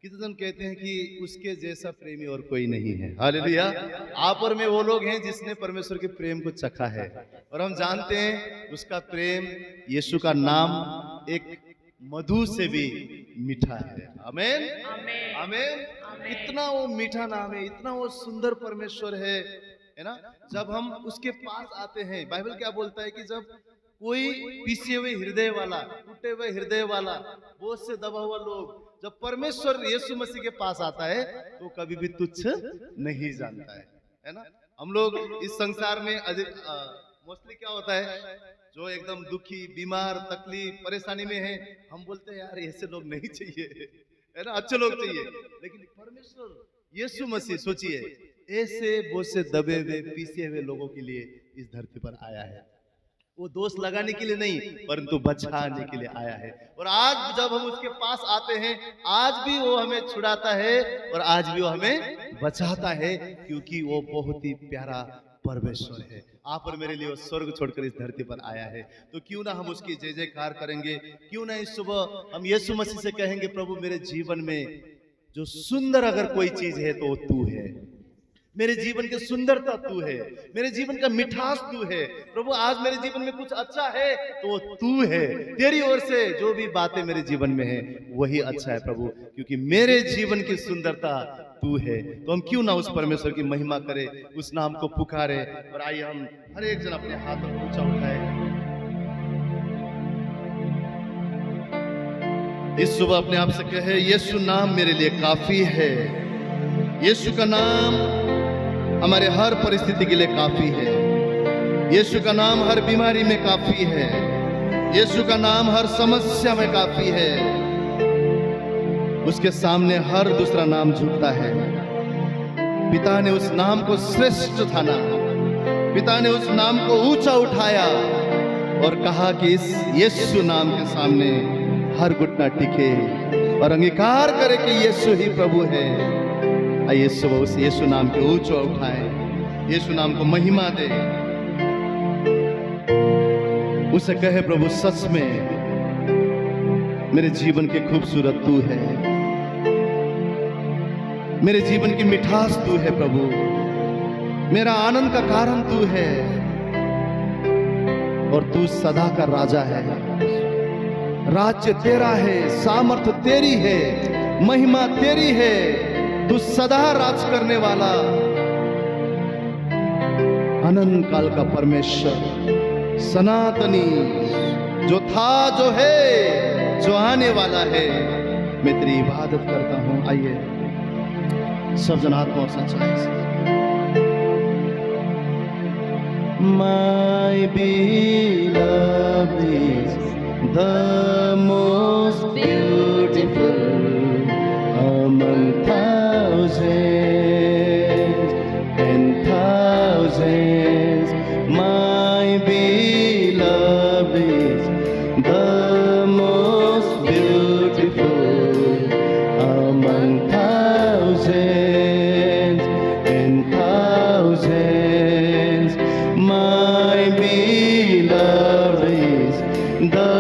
कितने जन कहते हैं कि उसके जैसा प्रेमी और कोई नहीं है। हालेलुया। आप और मैं वो लोग हैं जिसने परमेश्वर के प्रेम को चखा है, और हम जानते हैं उसका प्रेम, यीशु का नाम एक मधु से भी मीठा है। आमीन आमीन। इतना वो मीठा नाम है, इतना वो सुंदर परमेश्वर है ना। जब हम उसके पास आते हैं, बाइबल क्या बोलता है कि जब कोई पीसे हुए हृदय वाला, टूटे हुए हृदय वाला, बोझ से दबा हुआ लोग जब परमेश्वर यीशु मसीह के पास आता है तो कभी भी तुच्छ नहीं जानता है ना। हम लोग इस संसार में मोस्टली क्या होता है, जो एकदम दुखी, बीमार, तकलीफ, परेशानी में है, हम बोलते हैं यार ऐसे लोग नहीं चाहिए, है ना, अच्छे लोग चाहिए। लेकिन परमेश्वर यीशु मसीह, सोचिए, ऐसे बोझ से दबे हुए, पीसे हुए लोगों के लिए इस धरती पर आया है। वो दोष लगाने के लिए नहीं, परंतु बचाने के लिए आया है। और आज जब हम उसके पास आते हैं, आज भी वो हमें छुड़ाता है और आज भी वो हमें बचाता है, क्योंकि वो बहुत ही प्यारा परमेश्वर है। आप और मेरे लिए वो स्वर्ग छोड़कर इस धरती पर आया है। तो क्यों ना हम उसकी जय जयकार करेंगे, क्यों ना इस सुबह हम यीशु मसीह से कहेंगे, प्रभु मेरे जीवन में जो सुंदर अगर कोई चीज है तो वो तू है, मेरे जीवन की सुंदरता तू है, मेरे जीवन का मिठास तू है। प्रभु आज मेरे जीवन में कुछ अच्छा है तो वो तू है, तेरी ओर से जो भी बातें मेरे जीवन में है वही अच्छा है प्रभु, क्योंकि मेरे जीवन की सुंदरता तू है। तो हम क्यों ना उस परमेश्वर की महिमा करें, उस नाम को पुकारे। और आइए हम हर एक जन अपने हाथ ऊंचा उठाए, इस सुबह अपने आप से कहे, यीशु नाम मेरे लिए काफी है। यीशु का नाम हमारे हर परिस्थिति के लिए काफी है। यीशु का नाम हर बीमारी में काफी है। यीशु का नाम हर समस्या में काफी है। उसके सामने हर दूसरा नाम झुकता है। पिता ने उस नाम को श्रेष्ठ ठाना, पिता ने उस नाम को ऊंचा उठाया और कहा कि इस यीशु नाम के सामने हर घुटना टिके और अंगीकार करे कि यीशु ही प्रभु है। आइए सुबह उस यीशु नाम को ऊंचा उठाएं, यीशु नाम को महिमा दे, उसे कहे, प्रभु सच में मेरे जीवन की खूबसूरत तू है, मेरे जीवन की मिठास तू है प्रभु, मेरा आनंद का कारण तू है, और तू सदा का राजा है। राज्य तेरा है, सामर्थ तेरी है, महिमा तेरी है। तू सदा राज करने वाला अनंत काल का परमेश्वर, सनातनी, जो था, जो है, जो आने वाला है। मैं तेरी इबादत करता हूं। आइए सब जन आत्मा और सच्चाई से, My beloved is the most beautiful among thousands and thousands. My beloved is the most beautiful among thousands and thousands. My beloved is the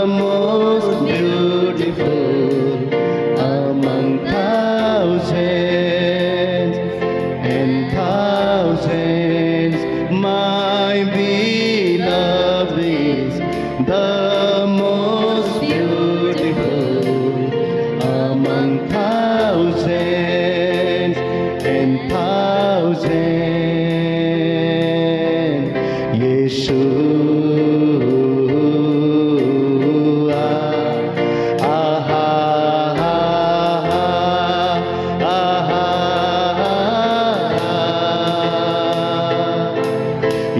most beautiful among thousands and thousands. My beloved is the most beautiful among thousands and thousands. Yeshua, aha,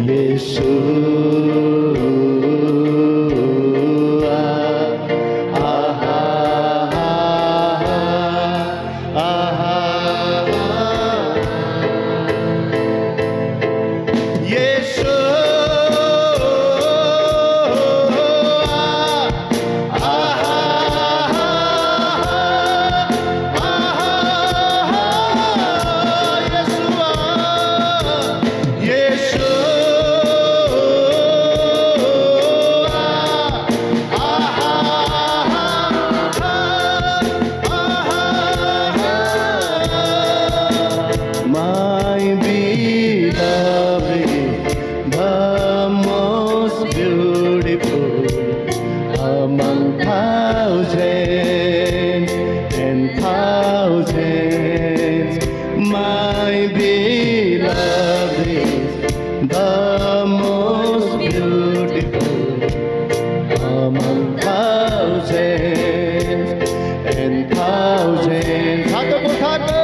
Yeshua, aha, my beloved is the most beautiful among thousands and thousands. हाथों को उठाकर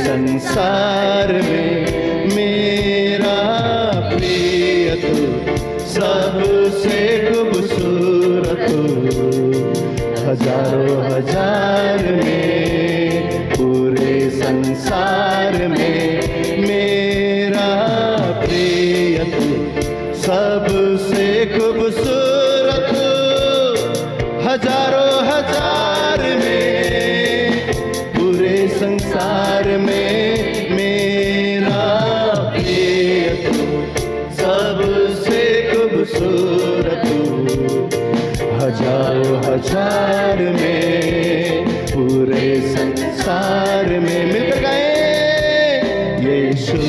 संसार में मेरा प्रिय तू सबसे खूबसूरत हजारों हजार में पूरे संसार में मेरा प्रिय तू सबसे खूबसूरत हजारों हजार में पूरे संसार में मेरा प्रिय तू सबसे खूबसूरत हजारों हजार में पूरे संसार में मिलकर गाएं यीशु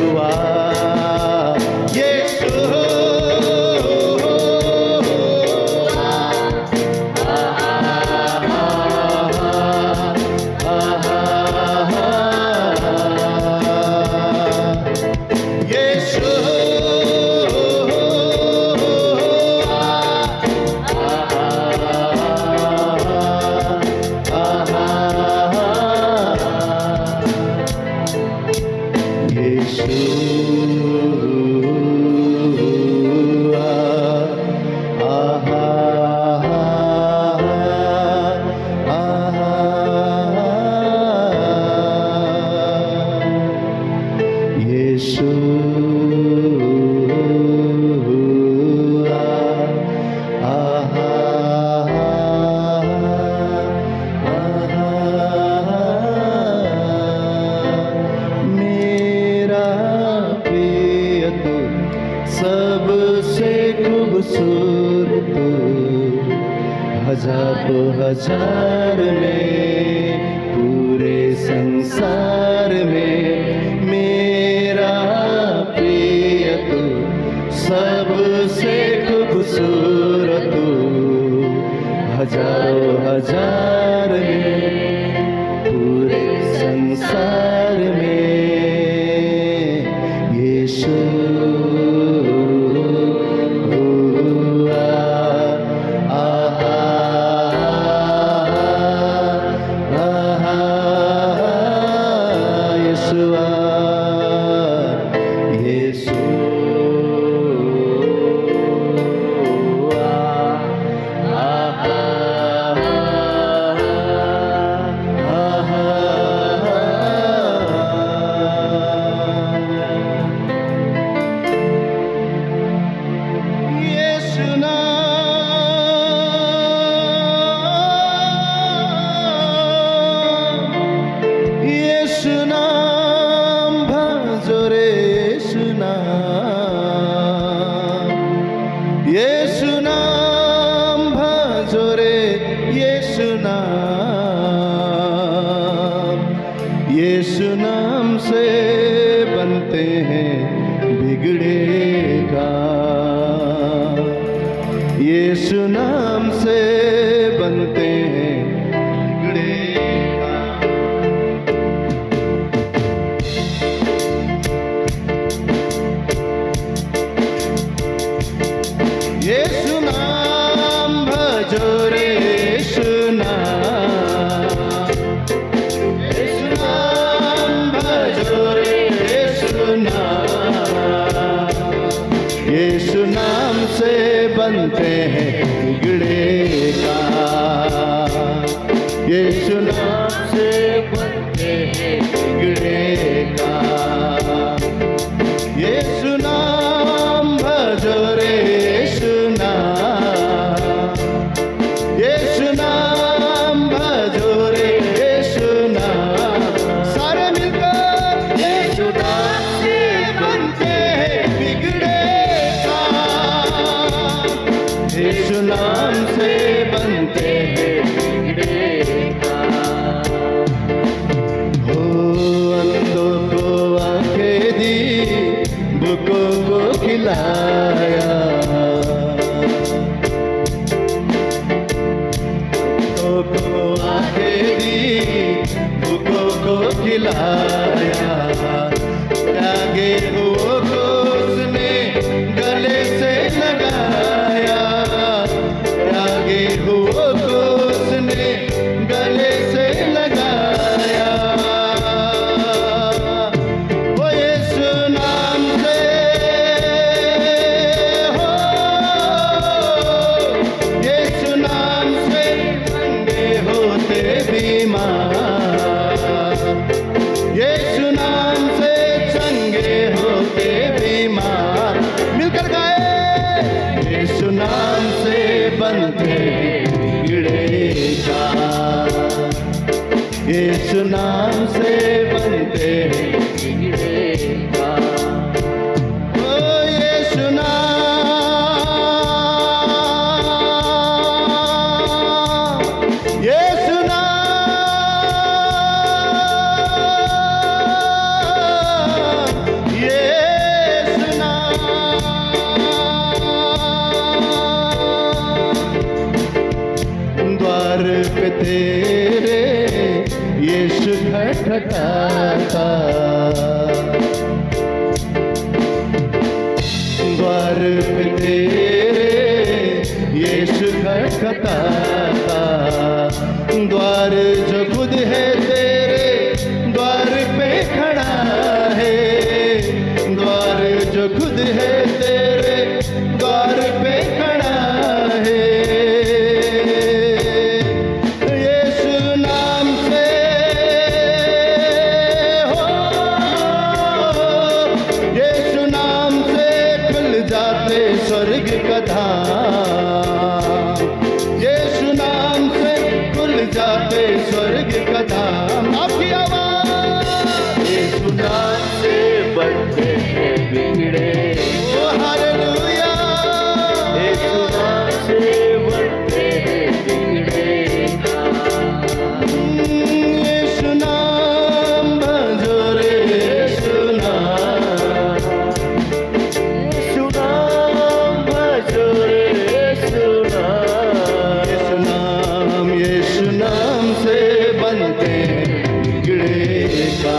यीशुआ यीशु हजारों हजार में पूरे संसार में मेरा प्रिय तू सबसे खूबसूरत तू हजारों हजार में पूरे संसार में यीशु यीशु नाम से बनते हैं बिगड़े काम यीशु नाम से बनते हैं बिगड़े काम यीशु नाम भजो रे यीशु यीशु नाम से बनते हैं बिगड़े काम यीशु नाम से बनते हैं बिगड़े काम यीशु नाम भजो रे यीशु नाम भजो रे यीशु नाम सारे मिलकर यीशु नाम से बनते हैं बिगड़े यीशु नाम से बनते हैं बिगड़े हो अंधों को आंखें दी भूखों को खिलाया अंधों को आंखें दी भूखों को खिलाया त्यागे हुओं को उसने गले से लगाया त्यागे हुओं को उसने गले से लगाया वो यीशु नाम से हो यीशु नाम से चंगे होते बीमार यीशु नाम से चंगे होते बीमार मिलकर गाए यीशु नाम से बनते बिगड़े काम यीशु नाम से बनते बिगड़े काम ओ यीशु नाम खटखटाता, द्वार पे तेरे यीशु खटखटाता, द्वार जो खुद है तेरे द्वार पे खड़ा है, द्वार जो खुद है तेरे द्वार पे खड़ा है। यीशु नाम से हो, यीशु नाम से खुल जाते स्वर्ग का धाम, यीशु नाम से खुल जाते स्वर्ग का धाम। आपकी आवाज। यीशु नाम से बनते हैं बिगड़े, ओ हालेलुया। यीशु नाम से बनते हैं बिगड़े, यीशु नाम भजो रे, यीशु नाम, यीशु नाम भजो रे, यीशु नाम, यीशु नाम, यीशु नाम से बनते बिगड़े का,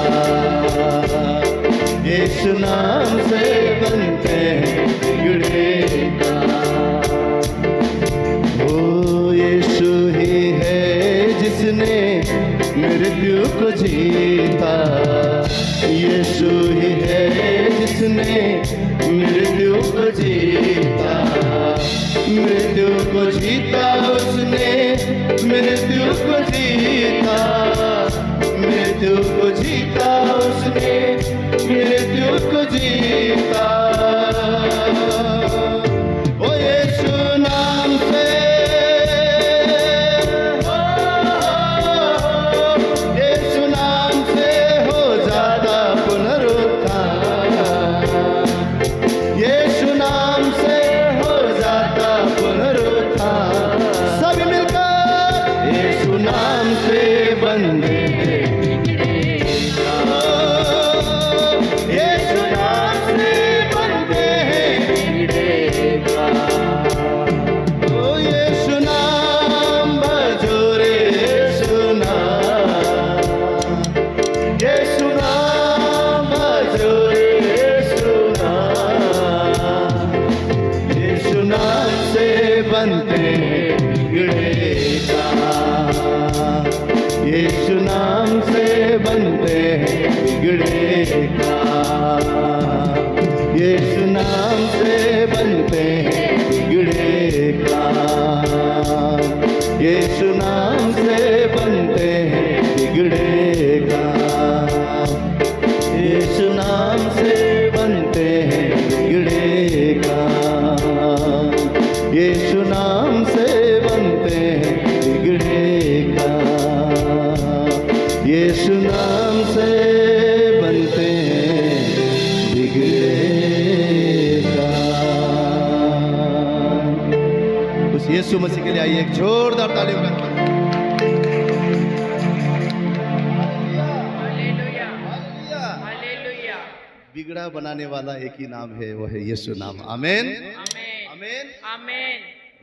यीशु नाम से बनते बिगड़े का। वो यीशु ही है जिसने मृत्यु को जीता, यीशु ही है जिसने मृत्यु को जीता, मृत्यु को जीता उसने, मृत्यु को जीता, मृत्यु को जीता उसने, मृत्यु को जीता। ओ यीशु नाम से, यीशु नाम से हो जाता पुनरुत्थान, यीशु नाम से हो जाता पुनरुत्थान। सभी मिलकर यीशु नाम से बंदे यीशु नाम से बनते हैं बिगड़े का, यीशु नाम से बनते हैं बिगड़े का, यीशु नाम से बनते हैं बिगड़े का, यीशु नाम से बनते हैं बिगड़े का, यीशु नाम से बनते हैं बिगड़े का, यीशु नाम से बनते हैं बिगड़े का। उस यीशु मसीह के लिए आइए एक जोरदार तालियों करके। बिगड़ा बनाने वाला एक ही नाम है, वो है यीशु नाम। आमीन आमीन आमीन।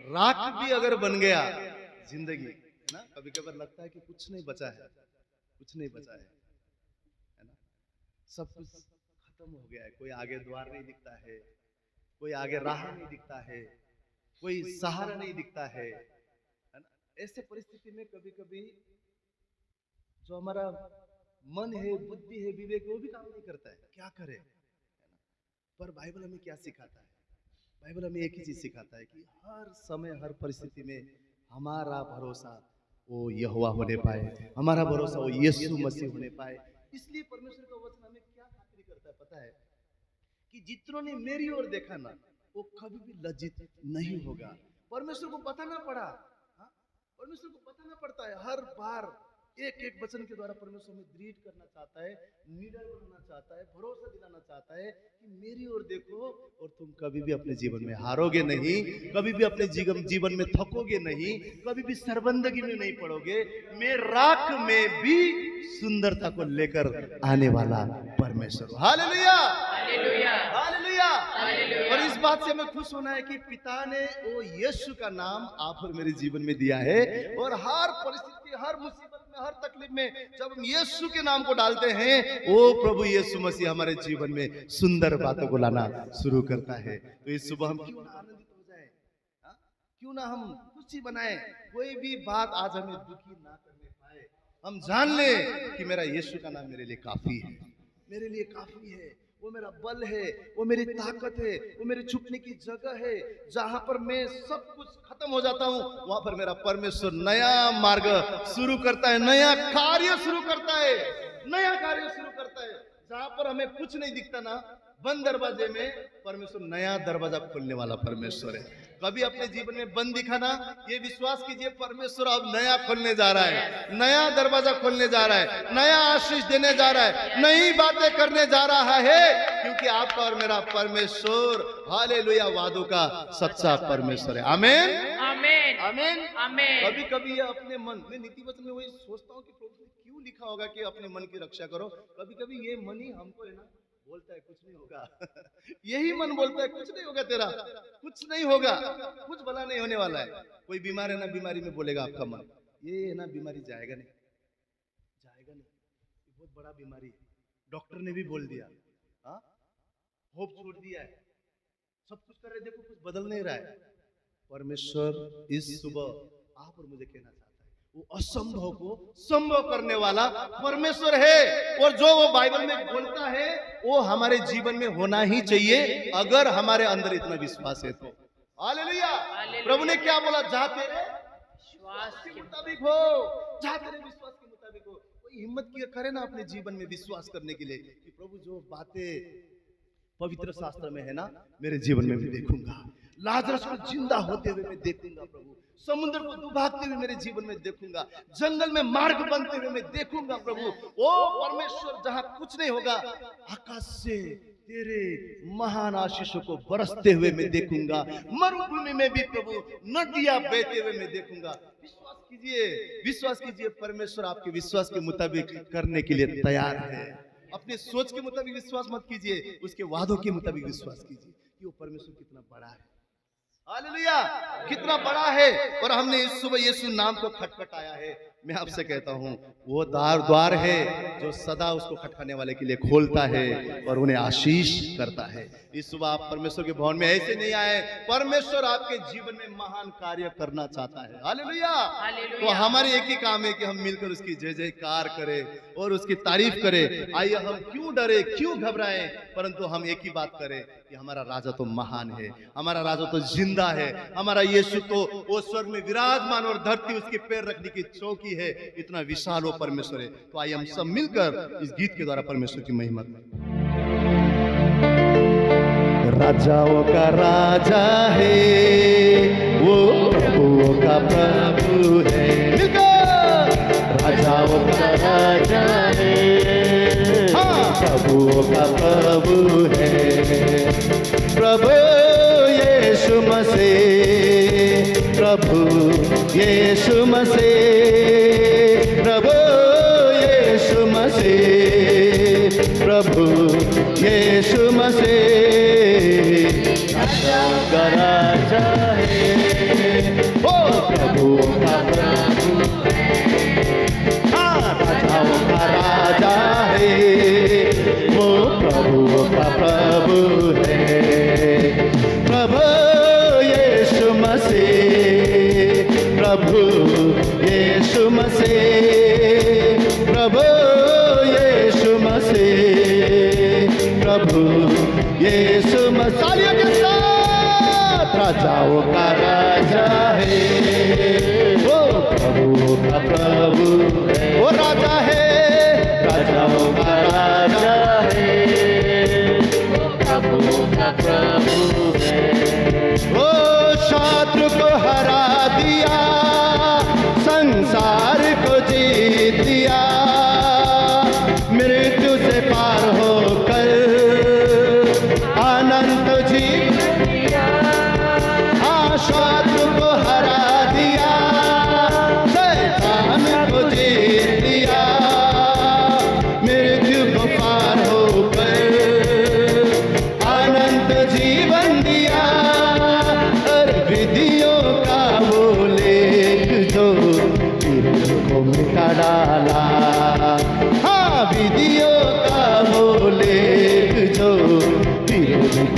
राख भी अगर बन गया जिंदगी ना, कभी कभी लगता है कि कुछ नहीं बचा है, कुछ नहीं बचा है ना, सब कुछ खत्म हो गया है। कोई आगे द्वार नहीं दिखता है, कोई आगे राह नहीं दिखता है, कोई सहारा नहीं दिखता है ना। ऐसे परिस्थिति में कभी कभी जो हमारा मन है, बुद्धि है, विवेक, वो भी काम नहीं करता है, क्या करे। पर बाइबल हमें क्या सिखाता है? बाइबल हमें एक ही चीज सिखाता है कि हर समय हर परिस्थिति में हमारा भरोसा वो यहोवा होने पाए, हमारा भरोसा वो यीशु मसीह होने पाए। इसलिए परमेश्वर का वचन हमें क्या खातिर करता है पता है? कि जितनों ने मेरी ओर देखा ना, वो कभी भी लज्जित नहीं होगा। परमेश्वर को बताना पड़ा, परमेश्वर को बताना पड़ता है हर बार। एक एक वचन के द्वारा परमेश्वर हमें दृढ़ करना चाहता है, निडर बनाना चाहता है, भरोसा दिलाना चाहता है कि मेरी ओर देखो और तुम कभी भी अपने जीवन में हारोगे नहीं, कभी भी अपने जीवन में थकोगे नहीं, कभी भी शर्मिंदगी में नहीं पड़ोगे। मैं राख में भी सुंदरता को लेकर आने वाला परमेश्वर। Hallelujah hallelujah hallelujah. और इस बात से हमें खुश होना है कि पिता ने वो यीशु का नाम आप और मेरे जीवन में दिया है, और हर परिस्थिति, हर मुसीबत में, हर तकलीफ में जब हम यीशु के नाम को डालते हैं, वो प्रभु यीशु मसीह हमारे जीवन में सुंदर बातों को लाना शुरू करता है। तो इस सुबह हम क्यों ना आनंदित हो जाए, क्यों ना हम खुशी बनाए, कोई भी बात आज हमें दुखी ना करने पाए। हम जान ले कि मेरा यीशु का नाम मेरे लिए काफी है, मेरे लिए काफी है। वो मेरा बल है, वो मेरी ताकत है, वो मेरे छुपने की जगह है। जहां पर मैं सब कुछ खत्म हो जाता हूं, वहां पर मेरा परमेश्वर नया मार्ग शुरू करता है, नया कार्य शुरू करता है, नया कार्य शुरू करता है। जहां पर हमें कुछ नहीं दिखता ना, बंद दरवाजे में परमेश्वर नया दरवाजा खोलने वाला परमेश्वर है। कभी अपने जीवन में बंद दिखा ना, ये विश्वास कीजिए परमेश्वर अब नया खोलने जा रहा है, नया दरवाजा खोलने जा रहा है, नया आशीष देने जा रहा है, नई बातें करने जा रहा है, क्योंकि आपका और मेरा परमेश्वर हालेलुया वादों का सच्चा परमेश्वर है। आमीन आमीन आमीन आमीन। कभी कभी ये अपने मन में नीति वचन में वही सोचता हूँ कि प्रभु ने क्यों लिखा होगा कि अपने मन की रक्षा करो। कभी कभी ये मन ही हमको है ना बोलता है कुछ नहीं होगा यही मन बोलता है कुछ नहीं होगा, तेरा कुछ नहीं होगा, कुछ भला नहीं होने वाला है। कोई बीमार है ना, बीमारी में बोलेगा आपका मन, ये है ना बीमारी जाएगा नहीं, जाएगा नहीं, बहुत बड़ा बीमारी है, डॉक्टर ने भी बोल दिया, हाँ होप छोड़ दिया है, सब कुछ कर रहे, देखो कुछ बदल नहीं रहा है। परमेश्वर इस सुबह आप और मुझे कहना चाहता है, वो असंभव को संभव करने वाला परमेश्वर है। और जो वो बाइबल में बोलता है वो हमारे जीवन में होना ही चाहिए, अगर हमारे अंदर इतना विश्वास है तो। हालेलुया। प्रभु ने क्या बोला, जा तेरे विश्वास के मुताबिक हो, जा तेरे विश्वास के मुताबिक हो। कोई हिम्मत किया करे ना अपने जीवन में विश्वास करने के लिए कि प्रभु जो बातें पवित्र शास्त्र में है ना, मेरे जीवन में भी देखूंगा। लाजरस को जिंदा होते हुए मैं देखूंगा प्रभु, समुद्र को डुबाते हुए मेरे जीवन में देखूंगा, जंगल में मार्ग बनते हुए मैं देखूंगा प्रभु। ओ परमेश्वर, जहां कुछ नहीं होगा, आकाश से तेरे महान आशीषों को बरसते हुए मैं देखूंगा। मरुभूमि में भी प्रभु नदियां बहते हुए मैं देखूंगा। विश्वास कीजिए, विश्वास कीजिए, परमेश्वर आपके विश्वास के मुताबिक करने के लिए तैयार है। अपने सोच के मुताबिक विश्वास मत कीजिए, उसके वादों के मुताबिक विश्वास कीजिए कि वो परमेश्वर कितना बड़ा है। हालेलुया, कितना बड़ा है। और हमने इस सुबह यीशु नाम को खटखटाया है। मैं आपसे कहता हूँ, वो द्वार है जो सदा उसको खटखटाने वाले के लिए खोलता है और उन्हें आशीष करता है। इस सुबह आप परमेश्वर के भवन में ऐसे नहीं आए, परमेश्वर आपके जीवन में महान कार्य करना चाहता है। हालेलुया। तो हमारी एक ही काम है कि हम मिलकर उसकी जय जयकार करें और उसकी तारीफ करें। आइए हम क्यों डरे, क्यों घबराएं, परंतु हम एक ही बात करें कि हमारा राजा तो महान है, हमारा राजा तो जिंदा है, हमारा यीशु तो वो स्वर्ग में विराजमान और धरती उसके पैर रखने की चौकी है। इतना विशाल वो परमेश्वर है। तो आइए हम सब मिलकर इस गीत के द्वारा परमेश्वर की महिमा करें। राजाओं का राजा है वो, प्रभुओं का प्रभु है। राजाओं का राजा है, हाँ प्रभुओं का प्रभु है। प्रभु यीशु मसीह, प्रभु यीशु मसीह, प्रभु यीशु मसीह, प्रभु यीशु मसीह। राजा का राजा है ओ, प्रभु का प्रभु है। हाँ राजाओं का राजा है वो, प्रभु का प्रभु है। प्रभु यीशु मसीह, प्रभु यीशु मसीह, प्रभु यीशु मसीह, प्रभु यीशु मसीह के साथ। राजाओं का राजा है वो, प्रभु का प्रभु है। वो राजा है, राजाओं का राजा है वो, प्रभु का प्रभु है। वो शत्रु को हरा दिया, संसार को जीत दिया, मृत्यु से पार होकर अनंत जीवन दिया। हाँ शत्रु को हरा दिया, शैतान को जीत दिया, मृत्यु को पार होकर अनंत जीवन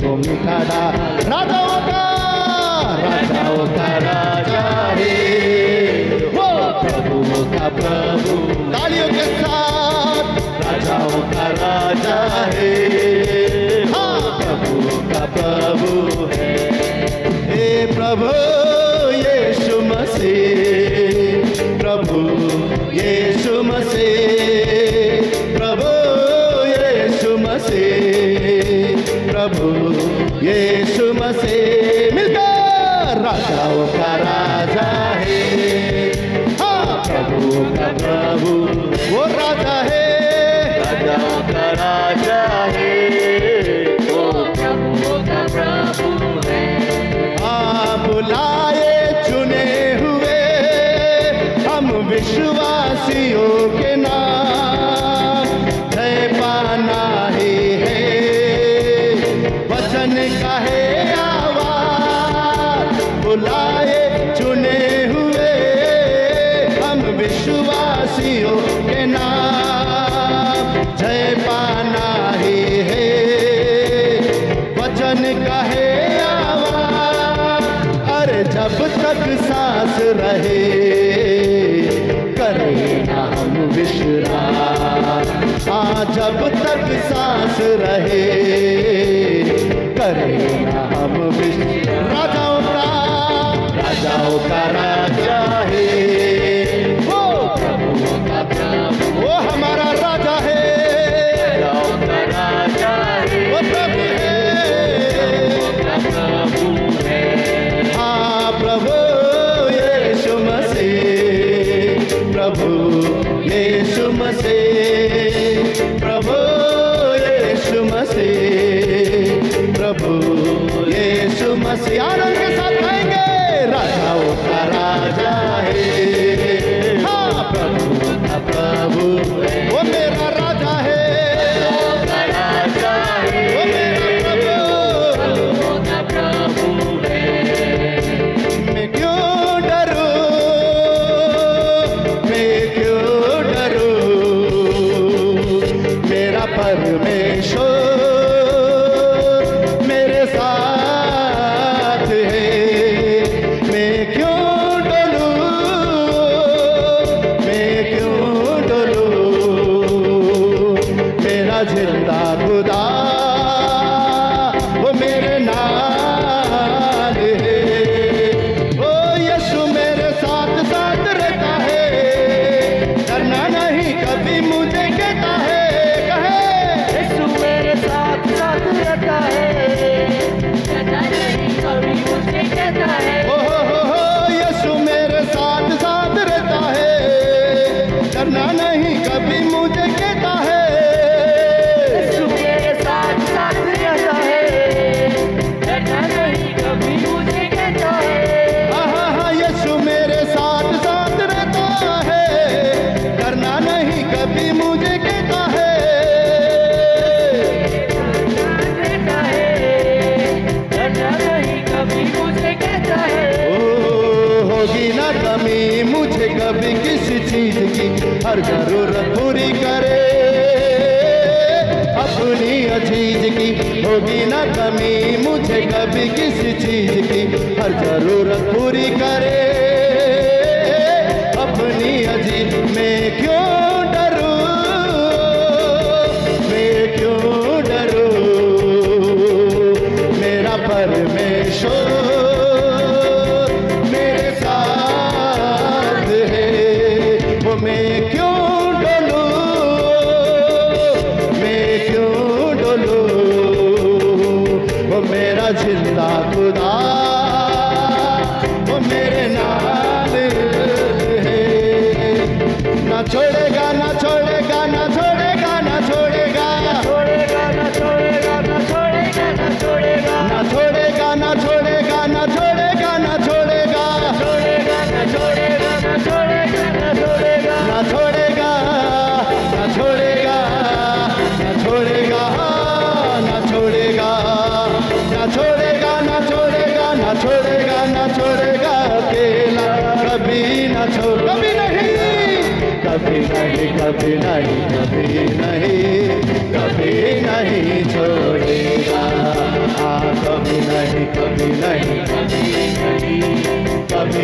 को मिठाड़ा, राजाओं का राजा है वो, प्रभुओं का प्रभु, तालियों के साथ, राजाओं का राजा है, हाँ प्रभुओं का प्रभु है। हे प्रभु यीशु मसीह, प्रभु यीशु मसीह, प्रभु यीशु मसीह, प्रभु यीशु मसीह, मिलकर राजाओं का राजा है, हाँ प्रभु का प्रभु, वो राजा है, राजाओं का राजा है, वो प्रभु का प्रभु है। हाँ बुलाए चुने हुए हम विश्वासियों के नाम, जय पाना ही है, वचन का है आवाज, बुलाए चुने हुए हम विश्वासियों के नाम, जय पाना ही है, वचन का है आवाज। अरे जब तक सांस रहे करें ना हम विश्राम, हाँ जब तक सांस रहे करें ना हम विश्राम। राजाओं का राजा है वो, प्रभुओं का प्रभु, वो हमारा राजा है, राजाओं का राजा है, वो प्रभु है, हाँ प्रभु यीशु मसीह, प्रभु यीशु मसीह, प्रभु यीशु मसीह, प्रभु यीशु मसीह। आनंद के साथ गाएंगे, राजाओं का राजा है, हाँ प्रभु का प्रभु, वो मेरा राजा है, राजा है, वो मेरा प्रभु का प्रभु है। मैं क्यों डरूं, मैं क्यों डरूं, मेरा परमेश्वर मेरे साथ है, मैं क्यों डरूं, मैं क्यों डरूं, मेरा जिंदा खुदा वो मेरे नाल है, ओ यीशु मेरे साथ साथ रहता है, डरना नहीं कभी मुझे कहता है, कहे यीशु मेरे साथ साथ रहता है, डरना नहीं कभी मुझे कहता है, ओ यीशु मेरे साथ साथ रहता है, डरना नहीं कभी मुझे कहता है, यीशु मेरे साथ साथ रहता है, डरना नहीं कभी मुझे कहता है, हाँ यीशु मेरे साथ साथ रहता है, डरना नहीं कभी मुझे कहता है, रहता है, डरना नहीं कभी मुझे कहता है। ओ होगी ना कमी मुझे कभी किसी चीज की, हर जरूरत पूरी करे अपनी अजीज की, होगी ना कमी मुझे कभी किसी चीज की, हर जरूरत पूरी करे अपनी अजीज। मैं क्यों डरूं, मैं क्यों डरूं, मेरा परमेश्वर मेरे साथ है, वो मैं क्यों डरूं, मैं क्यों डरूं, वो मेरा जिंदा खुदा वो मेरे नाल है, ना छोड़ेगा ना छोड़ेगा ना छोड़ेगा ना छोड़ेगा, छोड़ेगा ना छोड़ेगा ना छोड़ेगा ना छोड़ेगा, ना छोड़ेगा ना छोड़ेगा ना छोड़ेगा ना छोड़ेगा, छोड़ेगा ना छोड़ेगा ना छोड़ेगा ना छोड़ेगा, ना छोड़ेगा ना छोड़ेगा ना छोड़ेगा, ना छोड़ेगा ना छोड़ेगा ना छोड़ेगा ना छोड़ेगा ना छोड़ेगा, अकेला कभी ना छोड़, कभी नहीं, कभी नहीं, कभी नहीं, कभी नहीं, कभी नहीं छोड़ेगा।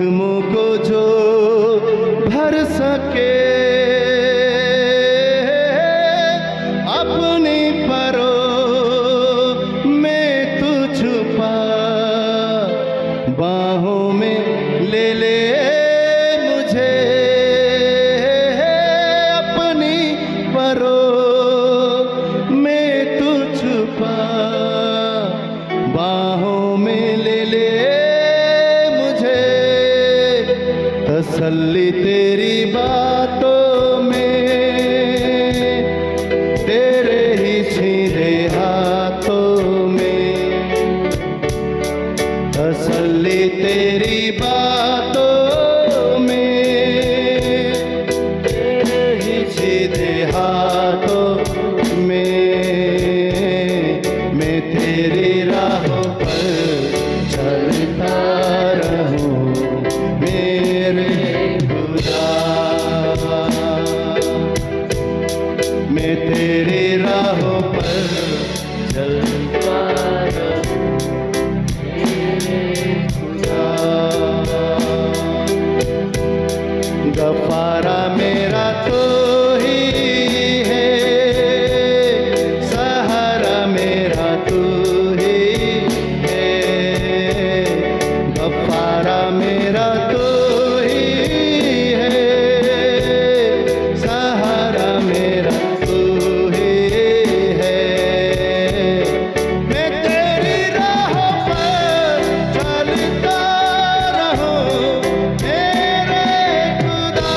जख्मों को जो भर सके, अपनी परों में तू छुपा, बाहों में ले ले मुझे, अपनी परों में तू छुपा, बाहों में ले ले मुझे। तसल्ली तेरी बातों में, तेरे ही सीधे हाथों में, तसल्ली तेरी बातों में, तेरे ही सीधे हाथों में। मैं तेरी राहों पर चलता रहूं मेरे खुदा, मैं तेरी राहों पर चलता रहूं मेरे खुदा। गफारा मेरा तो ही है, सहारा मेरा तू ही है, गफारा मेरा तो ही है, सहारा मेरा तू ही है। मैं तेरी राहों पर चलता रहूं मेरे खुदा,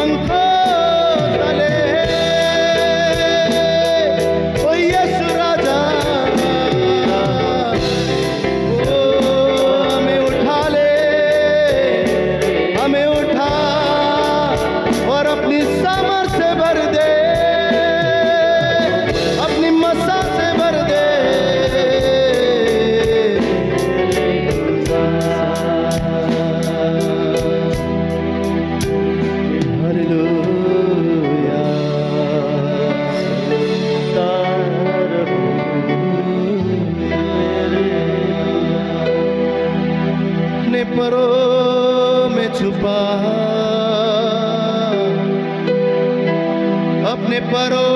पंखों तले ओ यीशु राजा ओ हमें उठा ले, हमें उठा और अपनी सामर्थ से भर दे, अपनी मसा से भर दे। हालेलुया। अपने परों में छुपा, अपने परों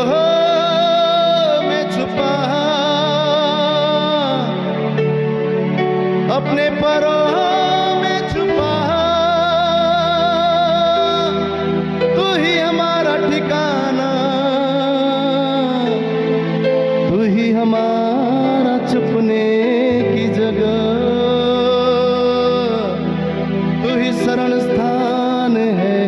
में छुपा, अपने परों में छुपा, तू ही हमारा ठिकाना, तू ही हमारा छुपने की जगह, तू ही शरण स्थान है,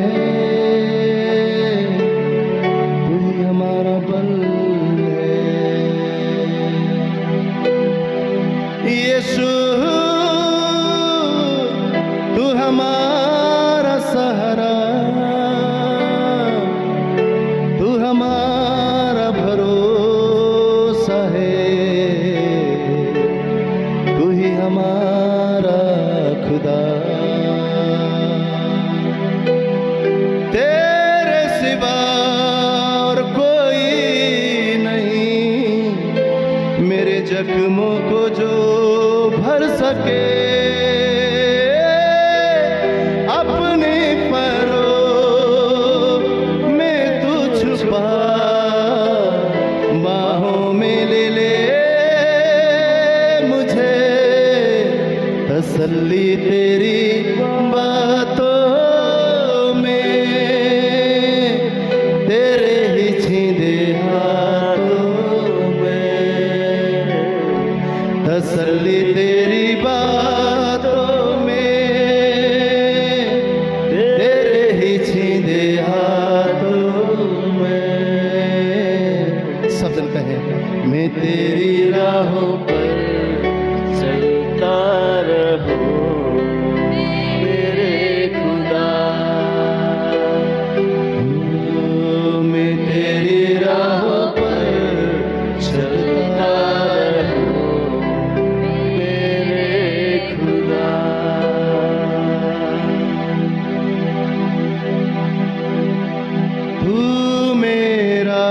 तू ही हमारा बल है। यीशु तू हमारा सहारा, तू हमारा भरोसा है, तू ही हमारा खुदा। तेरे सिवा और कोई नहीं मेरे जख्मों को जो भर सके, अपने परों में तू छुपा, बाहों में ले ले मुझे, तसल्ली तेरी बातों में, तेरे ही छींदे हाथों में, तसल्ली तेरी बातों में, तेरे ही छींदे हाथों में। सब जन कहें, मैं तेरी राहों पर चलता रहूं मेरे खुदा, मैं तेरी राहों पर चलता रहूं मेरे खुदा। तू मेरा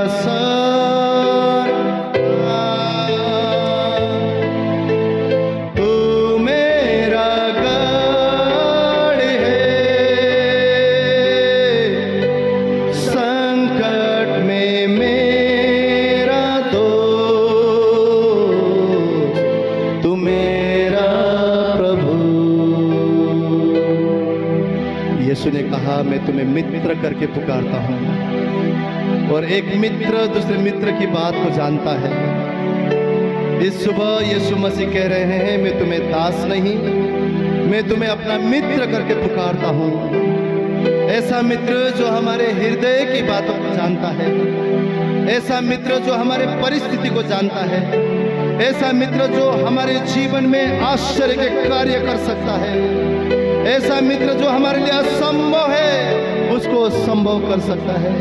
तू मेरा गढ़ है, संकट में मेरा दोस्त, तू मेरा प्रभु। यीशु ने कहा, मैं तुम्हें मित्र करके पुकारता हूँ, और एक मित्र दूसरे मित्र की बात को जानता है। इस सुबह यीशु मसीह कह रहे हैं, मैं तुम्हें दास नहीं, मैं तुम्हें अपना मित्र करके पुकारता हूँ। ऐसा मित्र जो हमारे हृदय की बातों को जानता है, ऐसा मित्र जो हमारे परिस्थिति को जानता है, ऐसा मित्र जो हमारे जीवन में आश्चर्य के कार्य कर सकता है, ऐसा मित्र जो हमारे लिए असंभव है उसको संभव कर सकता है।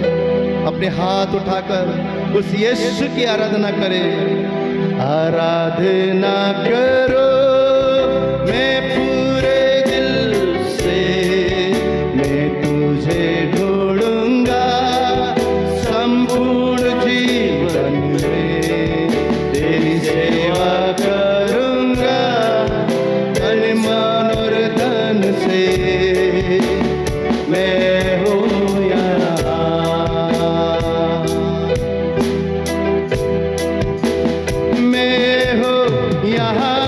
अपने हाथ उठाकर उस यीशु की आराधना करें। आराधना करो मैं पूरे दिल से, मैं तुझे ढूंढूंगा संपूर्ण जीवन में, तेरी सेवा करूंगा तन मन और धन से। मैं हूँ यहाँ, मैं हूँ यहाँ,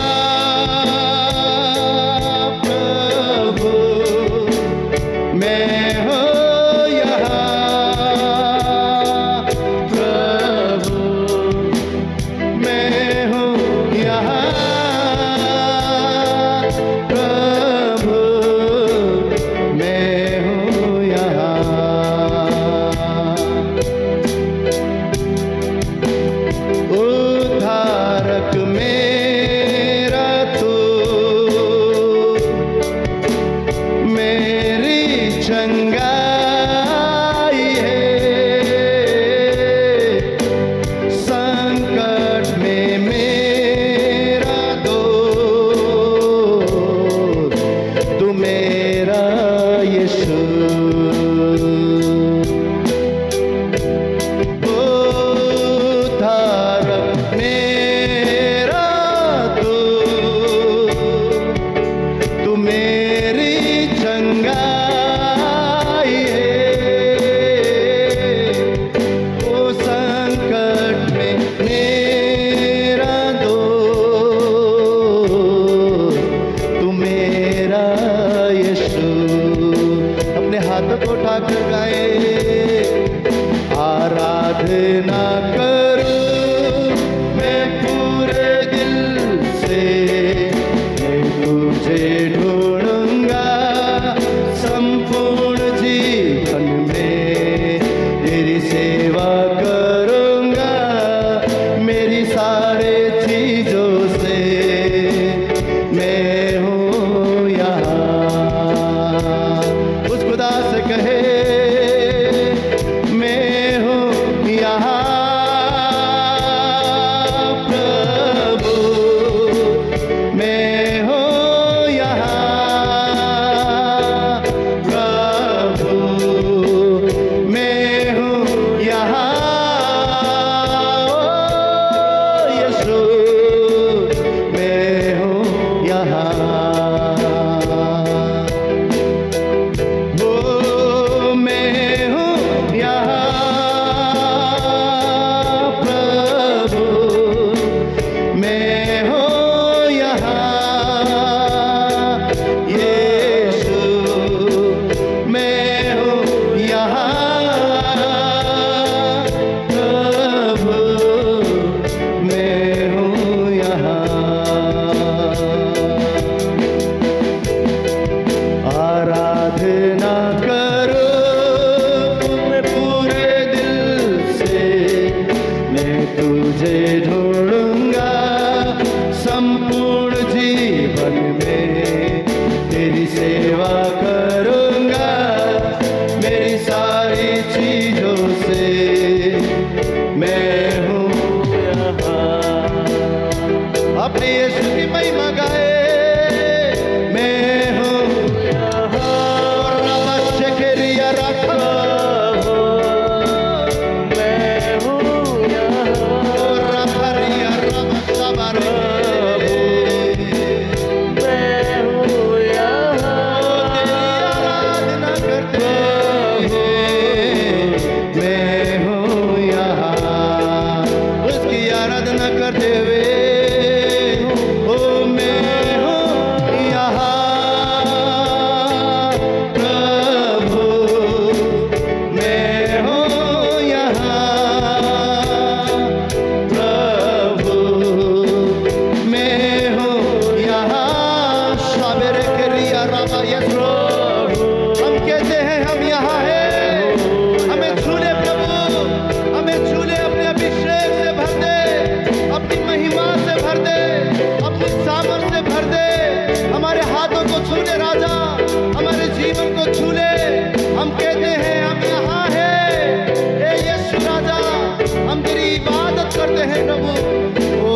हाथ को उठाकर गाए, आराधना करूं मैं पूरे दिल से, मैं तुझे ढूंढूंगा संपूर्ण जीवन में, तेरी सेवा करूंगा मेरी सारे चीजों से, मैं हूँ यहाँ। उस खुदा से कहे मैं हूँ यहाँ प्रभु, मैं हूँ यहाँ प्रभु, मैं हूँ यहाँ ओ यीशु, मैं हूँ यहाँ। ओ मैं हूँ यहाँ प्रभु, मैं हूँ यहाँ यीशु, मैं हूँ यहाँ प्रभु, मैं हूँ यहाँ। आराधना करो मैं पूरे दिल से, मैं तुझे ढूंढूंगा संपूर्ण जीवन में, तेरी सेवा करूंगा मेरी सारी चीजों से, मैं हूँ यहाँ। अपने यीशु की महिमा गाए, मैं हूँ करते हुए ओ मैं हूँ यहाँ प्रभु, मैं हूँ यहाँ प्रभु, मैं हूँ यहाँ साबेरे के रिया रामा यीशु। हम कहते हैं हम यहाँ हैं, हमें छूले प्रभु, हमें छूले, अपने अभिषेक से भर दे, अपनी महिमा से भर दे, अपनी सामर्थ से भर दे, हमारे हाथों को छूले राजा, हमारे जीवन को छूले। हम कहते हैं हम यहाँ हैं ए यीशु राजा, हम तेरी इबादत करते हैं प्रभु। ओ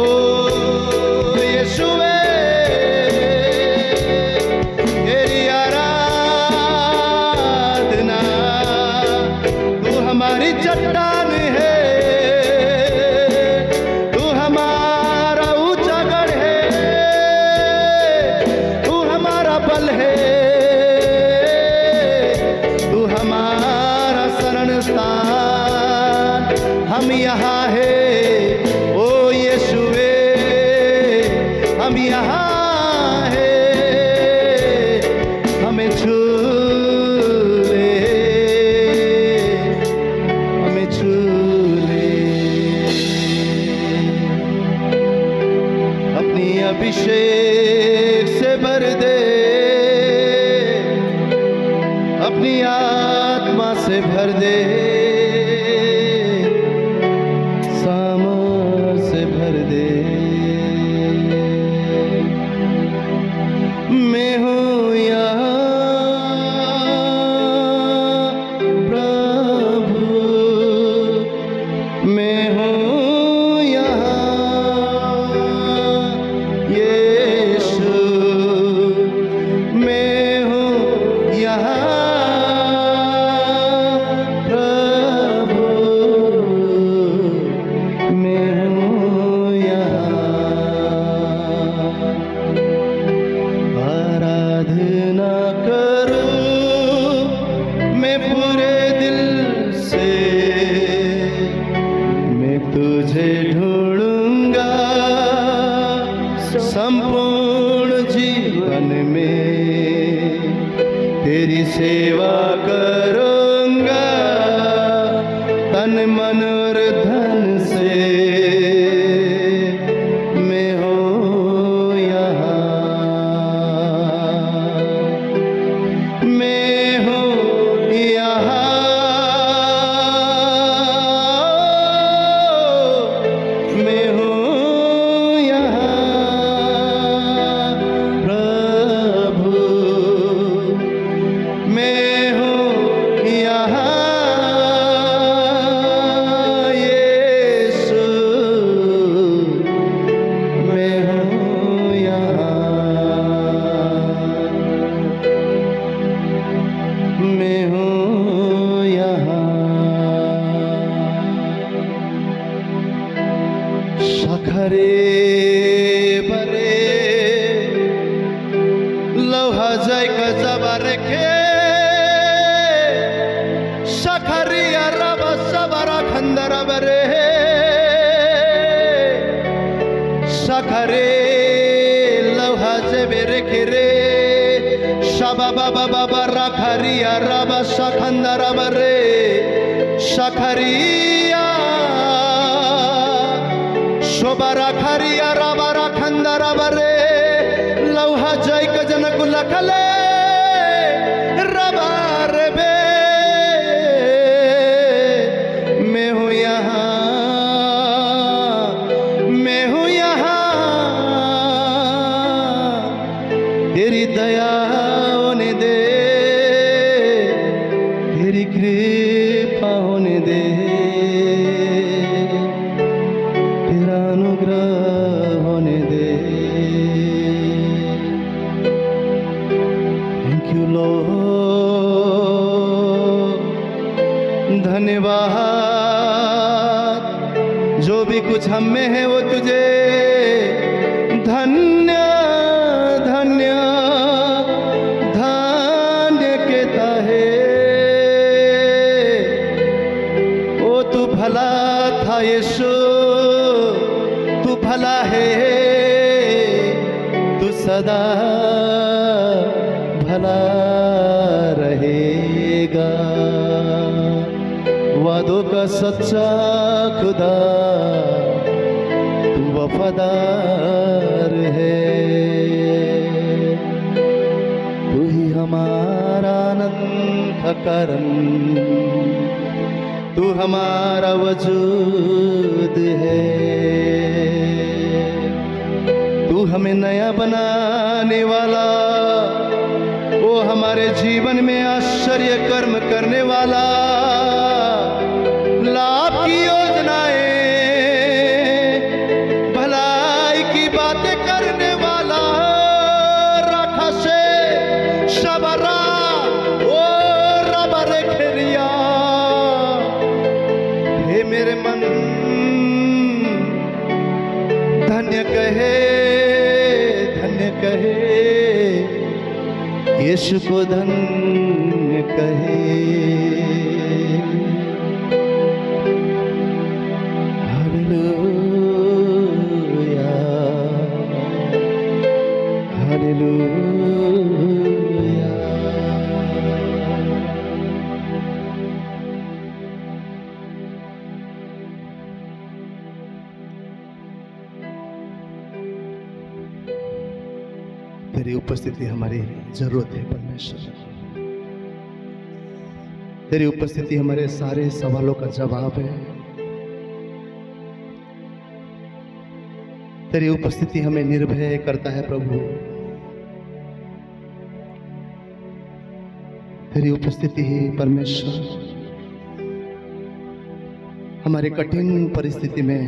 यीशुवे तेरी आराधना, तू हमारी चट्टान है, तू हमारा ऊंचा गढ़ है, तू हमारा बल है, तू हमारा शरण स्थान, हम यहाँ है ओ यीशुवे, हम यहाँ है, हमें छू ले, हमें छू ले, अपनी अभिषेक से भर दे, अपनी आत्मा से भर दे, सामर्थ से भर दे। मैं हूँ यहाँ प्रभु, मैं हूँ यहाँ यीशु, मैं हूँ यहाँ प्रभु, मैं हूँ यहाँ। आराधना करूं मैं पूरे दिल से, मैं तुझे ढूंढूंगा संपूर्ण जीवन में, तेरी सेवा करूंगा तन मन और धन से। मैं हूँ यहाँ, मैं हूँ यहाँ, मैं हूँ यहाँ प्रभु, मैं हूँ यहाँ यीशु, मैं हूँ यहाँ, मैं हूँ यहाँ। शाखरे बरे लौहा जाय कजबा रेखे शाखरिया रब सबरा खंदरा बरे शाखरे लौहा जबे रेखे रे शाबा बाबा बाबा राखरिया रब शाखंदरा बरे शाखरिया शोभरा खरिया राबारा खंदरा बरे लौहा जय क जनक लखले रबार बे। मैं हूँ यहाँ, मैं हूँ यहाँ, तेरी दया होने दे, तेरी कृपा होने दे, तेरा अनुग्रह होने दे। थैंक यू लॉर्ड, धन्यवाद। जो भी कुछ हम में है वो तुझे धन्य धन्य धन्य कहता है। ओ तू भला था यीशु, तू भला है, तू सदा भला रहेगा। वादों का सच्चा खुदा, तू वफादार है। तू ही हमारा आनंद का कारण, तू हमारा वजूद है। तू हमें नया बनाने वाला, वो हमारे जीवन में आश्चर्य कर्म करने वाला, लाभ की योजनाएं, भलाई की बातें करने वाला, राखा से शबरा ओ रबरे खेरिया। हे मेरे मन धन्य कहे, धन्य कहे, यीशु को धन्य कहे। Hallelujah, hallelujah. तेरी उपस्थिति हमारी जरूरत है परमेश्वर। तेरी उपस्थिति हमारे सारे सवालों का जवाब है। तेरी उपस्थिति हमें निर्भय करता है प्रभु। तेरी उपस्थिति ही परमेश्वर हमारे कठिन परिस्थिति में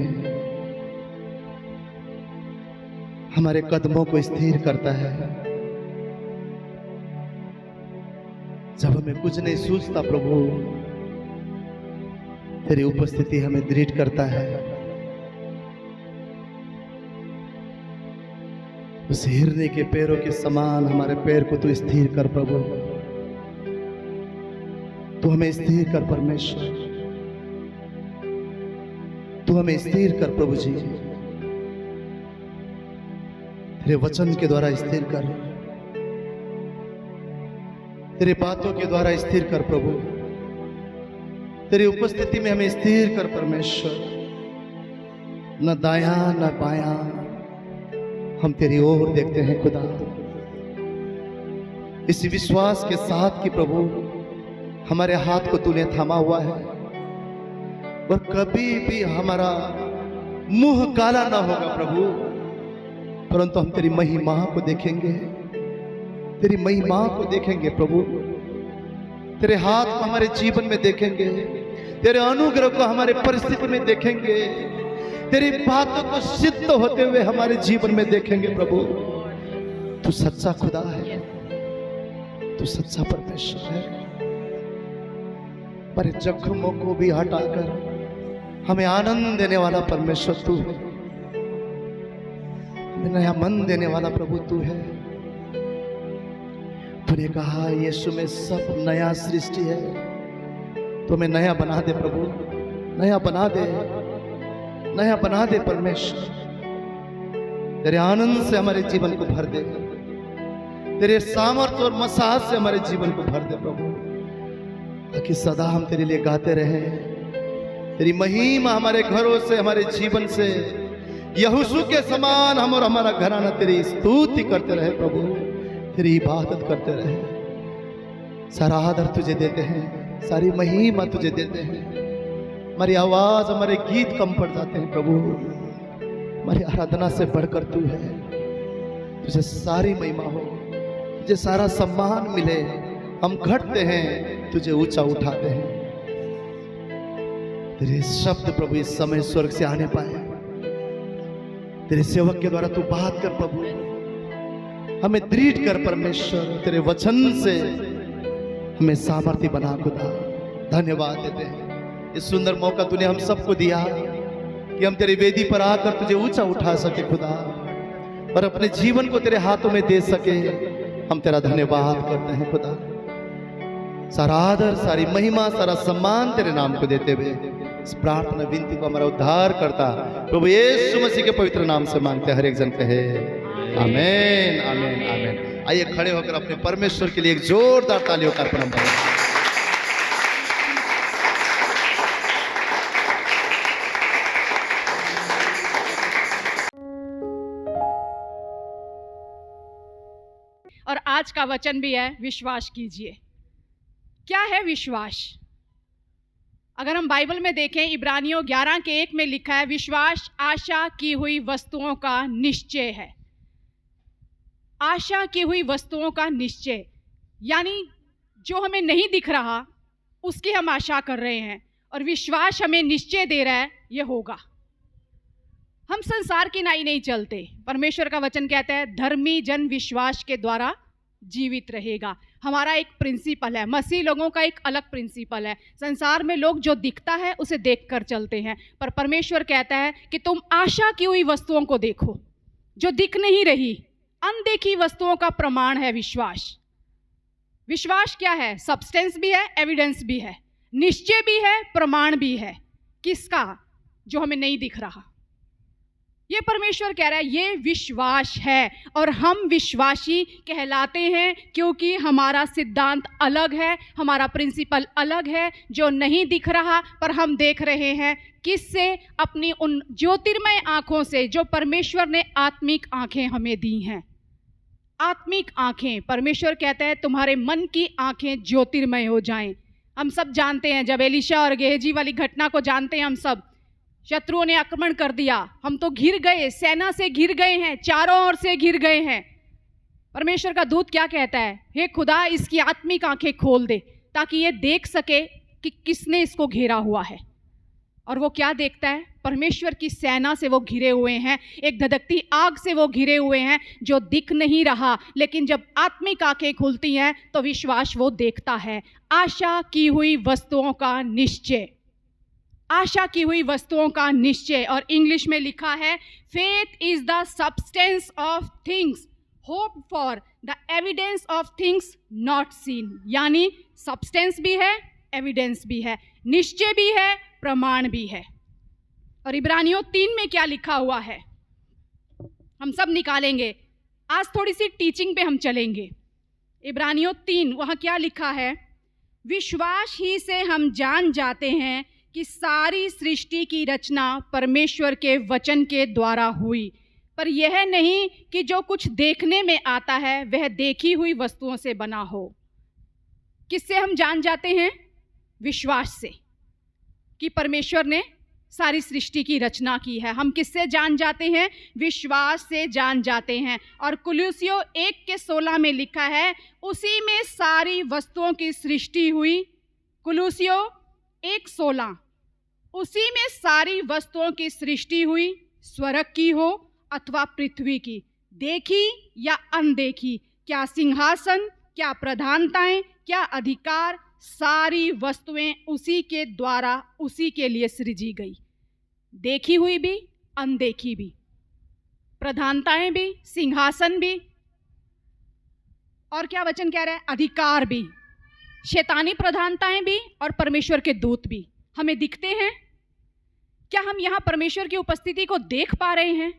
हमारे कदमों को स्थिर करता है। जब हमें कुछ नहीं सूझता प्रभु, तेरी उपस्थिति हमें दृढ़ करता है। उस हिरनी के पैरों के समान हमारे पैर को तू स्थिर कर प्रभु। तू हमें स्थिर कर परमेश्वर, तू हमें स्थिर कर प्रभु जी। तेरे वचन के द्वारा स्थिर कर, तेरे बातों के द्वारा स्थिर कर प्रभु, तेरी उपस्थिति में हमें स्थिर कर परमेश्वर। न दाया न बाया, हम तेरी ओर देखते हैं खुदा, इस विश्वास के साथ कि प्रभु हमारे हाथ को तूने थामा हुआ है और कभी भी हमारा मुंह काला ना होगा प्रभु, परंतु हम तेरी महिमा को देखेंगे, तेरी महिमा को देखेंगे प्रभु, तेरे हाथ को हमारे जीवन में देखेंगे, तेरे अनुग्रह को हमारे परिस्थिति में देखेंगे, तेरी बातों को सिद्ध होते हुए हमारे जीवन में देखेंगे प्रभु। तू सच्चा खुदा है, तू सच्चा परमेश्वर है। पर जख्मों को भी हटाकर हमें आनंद देने वाला परमेश्वर तू है, हमें नया मन देने वाला प्रभु तू है। तूने कहा यीशु में सब नया सृष्टि है, तो हमें नया बना दे प्रभु, नया बना दे, नया बना दे परमेश्वर। तेरे आनंद से हमारे जीवन को भर दे, तेरे सामर्थ्य और मसाज से हमारे जीवन को भर दे प्रभु, ताकि सदा हम तेरे लिए गाते रहें। तेरी महिमा हमारे घरों से, हमारे जीवन से यहोशू के समान हम और हमारा घराना तेरी स्तुति करते रहे प्रभु, तेरी इबादत करते रहे। सारा आदर तुझे देते हैं, सारी महिमा तुझे देते हैं। हमारी आवाज, हमारे गीत कम पड़ जाते हैं प्रभु, हमारी आराधना से बढ़कर तू है। तुझे सारी महिमा हो, तुझे सारा सम्मान मिले। हम घटते हैं, तुझे ऊंचा उठाते हैं। तेरे शब्द प्रभु इस समय स्वर्ग से आने पाए, तेरे सेवक के द्वारा तू बात कर प्रभु, हमें दृढ़ कर परमेश्वर। तेरे वचन से हमें सामर्थ्य बना खुदा। धन्यवाद देते हैं, इस सुंदर मौका तूने हम सबको दिया कि हम तेरी वेदी पर आकर तुझे ऊंचा उठा सके खुदा, और अपने जीवन को तेरे हाथों में दे सके। हम तेरा धन्यवाद करते हैं खुदा। सारा आदर, सारी महिमा, सारा सम्मान तेरे नाम को देते हुए इस प्रार्थना विनती को हमारा उद्धार करता प्रभु यीशु मसीह के पवित्र नाम से मांगते हैं। हर एक जन कहे आमेन, आमेन, आमेन। आइए खड़े होकर अपने परमेश्वर के लिए एक जोरदार तालियों का अर्पण करें। और आज का वचन भी है, विश्वास कीजिए। क्या है विश्वास? अगर हम बाइबल में देखें, इब्रानियों 11:1 में लिखा है, विश्वास आशा की हुई वस्तुओं का निश्चय है। आशा की हुई वस्तुओं का निश्चय, यानी जो हमें नहीं दिख रहा उसकी हम आशा कर रहे हैं, और विश्वास हमें निश्चय दे रहा है ये होगा। हम संसार की नाई नहीं चलते। परमेश्वर का वचन कहता है, धर्मी जन विश्वास के द्वारा जीवित रहेगा। हमारा एक प्रिंसिपल है, मसीह लोगों का एक अलग प्रिंसिपल है। संसार में लोग जो दिखता है उसे देखकर चलते हैं, पर परमेश्वर कहता है कि तुम आशा की हुई वस्तुओं को देखो जो दिख नहीं रही। अनदेखी वस्तुओं का प्रमाण है विश्वास। विश्वास क्या है? सब्सटेंस भी है, एविडेंस भी है, निश्चय भी है, प्रमाण भी है। किसका? जो हमें नहीं दिख रहा। ये परमेश्वर कह रहा है ये विश्वास है, और हम विश्वासी कहलाते हैं क्योंकि हमारा सिद्धांत अलग है, हमारा प्रिंसिपल अलग है। जो नहीं दिख रहा पर हम देख रहे हैं, किससे? अपनी उन ज्योतिर्मय आंखों से जो परमेश्वर ने आत्मिक आंखें हमें दी हैं। आत्मिक आंखें, परमेश्वर कहता है तुम्हारे मन की आंखें ज्योतिर्मय हो जाएं। हम सब जानते हैं, जब एलीशा और गेहजी वाली घटना को जानते हैं हम सब। शत्रुओं ने आक्रमण कर दिया, हम तो घिर गए, सेना से घिर गए हैं, चारों ओर से घिर गए हैं। परमेश्वर का दूत क्या कहता है? हे खुदा, इसकी आत्मिक आंखें खोल दे ताकि ये देख सके कि किसने इसको घेरा हुआ है। और वो क्या देखता है? परमेश्वर की सेना से वो घिरे हुए हैं, एक धधकती आग से वो घिरे हुए हैं जो दिख नहीं रहा, लेकिन जब आत्मिक आंखें खुलती हैं तो विश्वास वो देखता है। आशा की हुई वस्तुओं का निश्चय, आशा की हुई वस्तुओं का निश्चय। और इंग्लिश में लिखा है, faith is the substance of things hoped for, the evidence of things not seen. यानी सब्सटेंस भी है, एविडेंस भी है, निश्चय भी है, प्रमाण भी है। और इब्रानियों 3 में क्या लिखा हुआ है हम सब निकालेंगे। आज थोड़ी सी टीचिंग पे हम चलेंगे। इब्रानियों 3 वहाँ क्या लिखा है? विश्वास ही से हम जान जाते हैं कि सारी सृष्टि की रचना परमेश्वर के वचन के द्वारा हुई, पर यह नहीं कि जो कुछ देखने में आता है वह देखी हुई वस्तुओं से बना हो। किससे हम जान जाते हैं? विश्वास से, कि परमेश्वर ने सारी सृष्टि की रचना की है। हम किससे जान जाते हैं? विश्वास से जान जाते हैं। और कुलुस्सियों 1:16 में लिखा है, उसी में सारी वस्तुओं की सृष्टि हुई। कुलुस्सियों 1:16, उसी में सारी वस्तुओं की सृष्टि हुई, स्वर्ग की हो अथवा पृथ्वी की, देखी या अनदेखी, क्या सिंहासन, क्या प्रधानताएं, क्या अधिकार, सारी वस्तुएं उसी के द्वारा उसी के लिए सृजी गई। देखी हुई भी, अनदेखी भी, प्रधानताएं भी, सिंहासन भी, और क्या वचन कह रहा है? अधिकार भी, शैतानी प्रधानताएं भी और परमेश्वर के दूत भी हमें दिखते हैं। क्या हम यहां परमेश्वर की उपस्थिति को देख पा रहे हैं?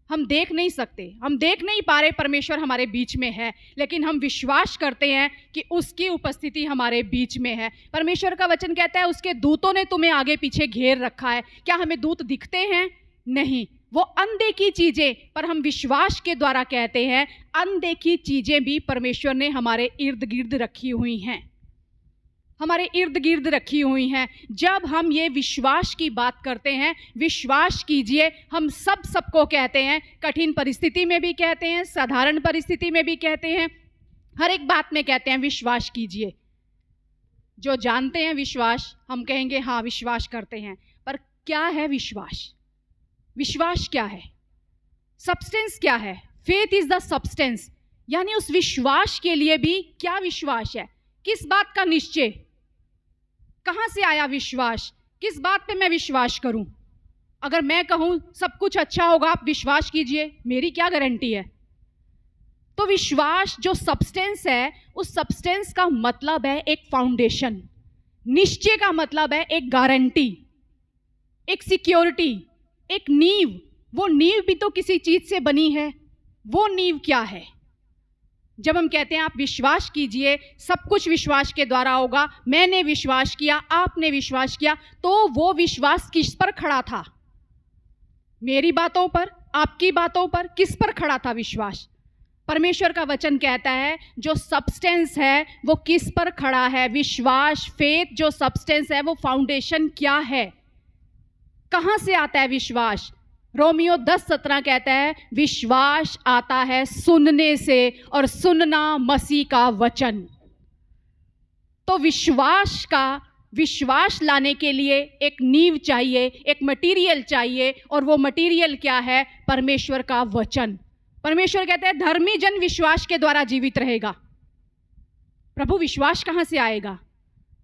हम देख नहीं सकते, हम देख नहीं पा रहे परमेश्वर हमारे बीच में है, लेकिन हम विश्वास करते हैं कि उसकी उपस्थिति हमारे बीच में है। परमेश्वर का वचन कहता है उसके दूतों ने तुम्हें आगे पीछे घेर रखा है। क्या हमें दूत दिखते हैं? नहीं, वो अनदेखी चीजें, पर हम विश्वास के द्वारा कहते हैं अनदेखी चीजें भी परमेश्वर ने हमारे इर्द गिर्द रखी हुई हैं, हमारे इर्द गिर्द रखी हुई हैं। जब हम ये विश्वास की बात करते हैं, विश्वास कीजिए, हम सबको कहते हैं, कठिन परिस्थिति में भी कहते हैं, साधारण परिस्थिति में भी कहते हैं, हर एक बात में कहते हैं विश्वास कीजिए। जो जानते हैं विश्वास, हम कहेंगे हाँ विश्वास करते हैं। पर क्या है विश्वास? विश्वास क्या है? सब्सटेंस क्या है? फेथ इज द सब्सटेंस, यानी उस विश्वास के लिए भी क्या विश्वास है? किस बात का निश्चय? कहां से आया विश्वास? किस बात पे मैं विश्वास करूं? अगर मैं कहूं सब कुछ अच्छा होगा, आप विश्वास कीजिए, मेरी क्या गारंटी है? तो विश्वास जो सब्सटेंस है, उस सब्सटेंस का मतलब है एक फाउंडेशन। निश्चय का मतलब है एक गारंटी, एक सिक्योरिटी, एक नींव। वो नींव भी तो किसी चीज से बनी है। वो नींव क्या है? जब हम कहते हैं आप विश्वास कीजिए, सब कुछ विश्वास के द्वारा होगा, मैंने विश्वास किया, आपने विश्वास किया, तो वो विश्वास किस पर खड़ा था? मेरी बातों पर, आपकी बातों पर, किस पर खड़ा था विश्वास? परमेश्वर का वचन कहता है जो सब्सटेंस है वो किस पर खड़ा है? विश्वास, फेथ जो सब्सटेंस है, वो फाउंडेशन क्या है? कहां से आता है विश्वास? रोमियो 10:17 कहता है विश्वास आता है सुनने से, और सुनना मसीह का वचन। तो विश्वास लाने के लिए एक नींव चाहिए, एक मटेरियल चाहिए, और वो मटेरियल क्या है? परमेश्वर का वचन। परमेश्वर कहते हैं धर्मी जन विश्वास के द्वारा जीवित रहेगा। प्रभु विश्वास कहां से आएगा?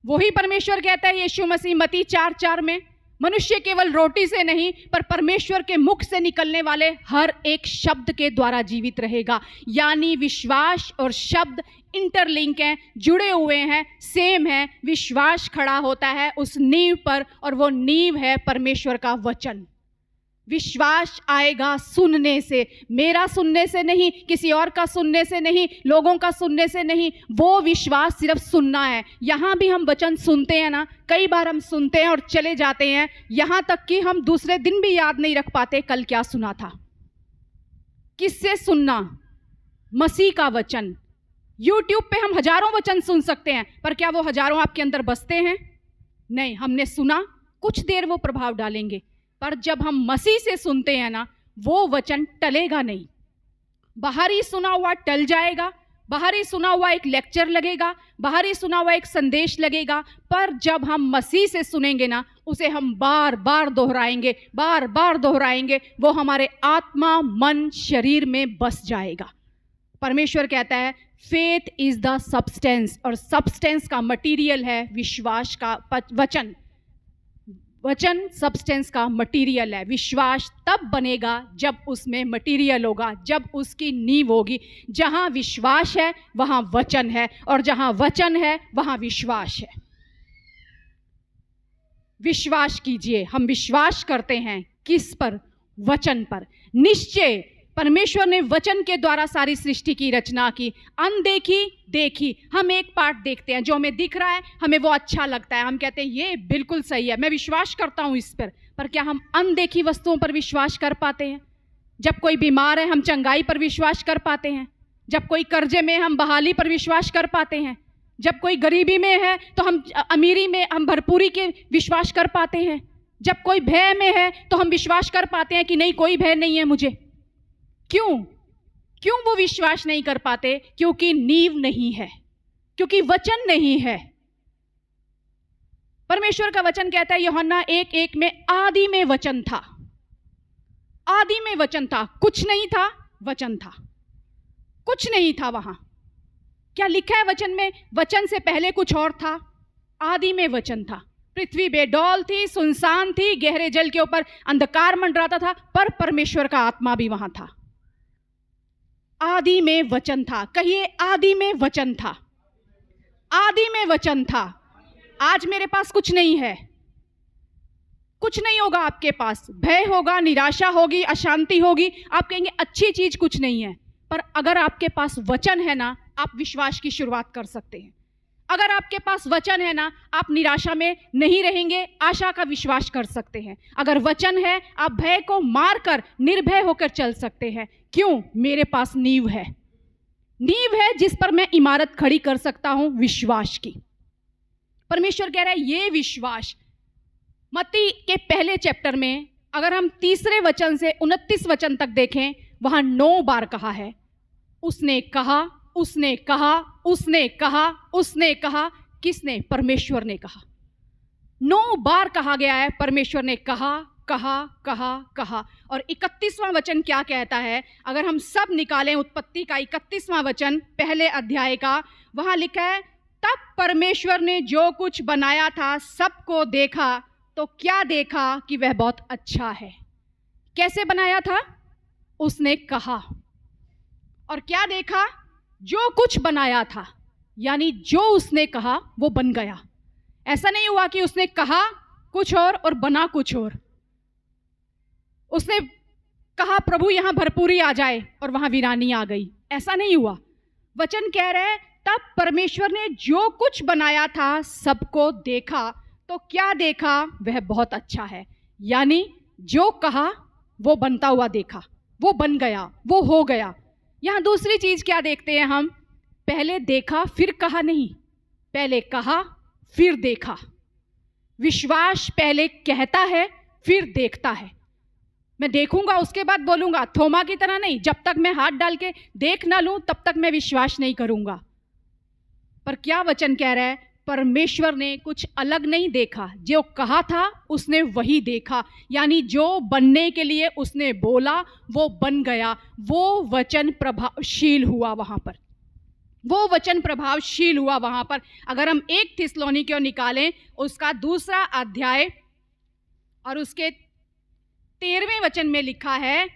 वही परमेश्वर कहता है यीशु मसीह मत्ती 4:4 में, मनुष्य केवल रोटी से नहीं पर परमेश्वर के मुख से निकलने वाले हर एक शब्द के द्वारा जीवित रहेगा। यानी विश्वास और शब्द इंटरलिंक हैं, जुड़े हुए हैं, सेम है। विश्वास खड़ा होता है उस नींव पर, और वो नींव है परमेश्वर का वचन। विश्वास आएगा सुनने से, मेरा सुनने से नहीं, किसी और का सुनने से नहीं, लोगों का सुनने से नहीं। वो विश्वास सिर्फ सुनना है। यहाँ भी हम वचन सुनते हैं ना, कई बार हम सुनते हैं और चले जाते हैं, यहाँ तक कि हम दूसरे दिन भी याद नहीं रख पाते कल क्या सुना था। किससे सुनना? मसीह का वचन। यूट्यूब पे हम हजारों वचन सुन सकते हैं, पर क्या वो हजारों आपके अंदर बसते हैं? नहीं। हमने सुना, कुछ देर वो प्रभाव डालेंगे, पर जब हम मसीह से सुनते हैं ना, वो वचन टलेगा नहीं। बाहरी सुना हुआ टल जाएगा, बाहरी सुना हुआ एक लेक्चर लगेगा, बाहरी सुना हुआ एक संदेश लगेगा, पर जब हम मसीह से सुनेंगे ना, उसे हम बार बार दोहराएंगे, बार बार दोहराएंगे, वो हमारे आत्मा, मन, शरीर में बस जाएगा। परमेश्वर कहता है फेथ इज द सब्सटेंस, और सब्सटेंस का मटीरियल है विश्वास का वचन। वचन सब्सटेंस का मटेरियल है। विश्वास तब बनेगा जब उसमें मटेरियल होगा, जब उसकी नींव होगी। जहां विश्वास है वहां वचन है, और जहां वचन है वहां विश्वास है। विश्वास कीजिए। हम विश्वास करते हैं किस पर? वचन पर। निश्चय, परमेश्वर ने वचन के द्वारा सारी सृष्टि की रचना की, अनदेखी देखी। हम एक पार्ट देखते हैं, जो हमें दिख रहा है हमें वो अच्छा लगता है, हम कहते हैं ये बिल्कुल सही है, मैं विश्वास करता हूँ इस पर क्या हम अनदेखी वस्तुओं पर विश्वास कर पाते हैं? जब कोई बीमार है हम चंगाई पर विश्वास कर पाते हैं, जब कोई कर्जे में हम बहाली पर विश्वास कर पाते हैं, जब कोई गरीबी में है तो हम अमीरी में हम भरपूरी के विश्वास कर पाते हैं, जब कोई भय में है तो हम विश्वास कर पाते हैं कि नहीं कोई भय नहीं है मुझे। क्यों वो विश्वास नहीं कर पाते? क्योंकि नींव नहीं है, क्योंकि वचन नहीं है। परमेश्वर का वचन कहता है यूहन्ना 1:1 में, आदि में वचन था, आदि में वचन था, कुछ नहीं था, वचन था, कुछ नहीं था। वहां क्या लिखा है वचन में? वचन से पहले कुछ और था, आदि में वचन था। पृथ्वी बेडौल थी, सुनसान थी, गहरे जल के ऊपर अंधकार मंडराता था, पर परमेश्वर का आत्मा भी वहां था। आदि में वचन था, कहिए आदि में वचन था, आदि में वचन था। आज मेरे पास कुछ नहीं है, कुछ नहीं होगा आपके पास, भय होगा, निराशा होगी, अशांति होगी, आप कहेंगे अच्छी चीज कुछ नहीं है। पर अगर आपके पास वचन है ना, आप विश्वास की शुरुआत कर सकते हैं। अगर आपके पास वचन है ना, आप निराशा में नहीं रहेंगे, आशा का विश्वास कर सकते हैं। अगर वचन है, आप भय को मारकर निर्भय होकर चल सकते हैं। क्यों? मेरे पास नींव है, नींव है जिस पर मैं इमारत खड़ी कर सकता हूं विश्वास की। परमेश्वर कह रहा है ये विश्वास। मत्ती के पहले चैप्टर में अगर हम 3 वचन से 29 वचन तक देखें, वहां 9 बार कहा है उसने कहा, उसने कहा, उसने कहा, उसने कहा। किसने? परमेश्वर ने कहा। 9 बार कहा गया है परमेश्वर ने कहा, कहा, कहा, कहा। और 31वां वचन क्या कहता है? अगर हम सब निकालें उत्पत्ति का 31वां वचन पहले अध्याय का, वहां लिखा है तब परमेश्वर ने जो कुछ बनाया था सबको देखा, तो क्या देखा कि वह बहुत अच्छा है। कैसे बनाया था? उसने कहा। और क्या देखा? जो कुछ बनाया था, यानी जो उसने कहा वो बन गया। ऐसा नहीं हुआ कि उसने कहा कुछ और बना कुछ और। उसने कहा प्रभु यहां भरपूरी आ जाए और वहां वीरानी आ गई, ऐसा नहीं हुआ। वचन कह रहे हैं तब परमेश्वर ने जो कुछ बनाया था सबको देखा, तो क्या देखा? वह बहुत अच्छा है। यानी जो कहा वो बनता हुआ देखा, वो बन गया, वो हो गया। यहां दूसरी चीज क्या देखते हैं हम? पहले देखा फिर कहा नहीं, पहले कहा फिर देखा। विश्वास पहले कहता है फिर देखता है। मैं देखूंगा उसके बाद बोलूंगा, थोमा की तरह नहीं, जब तक मैं हाथ डाल के देख ना लूं तब तक मैं विश्वास नहीं करूंगा। पर क्या वचन कह रहा है? परमेश्वर ने कुछ अलग नहीं देखा, जो कहा था उसने वही देखा। यानी जो बनने के लिए उसने बोला वो बन गया। वो वचन प्रभावशील हुआ वहां पर, वो वचन प्रभावशील हुआ वहां पर। अगर हम 1 थिस्सलुनीकियों निकालें उसका 2 अध्याय और उसके 13वें वचन में लिखा है,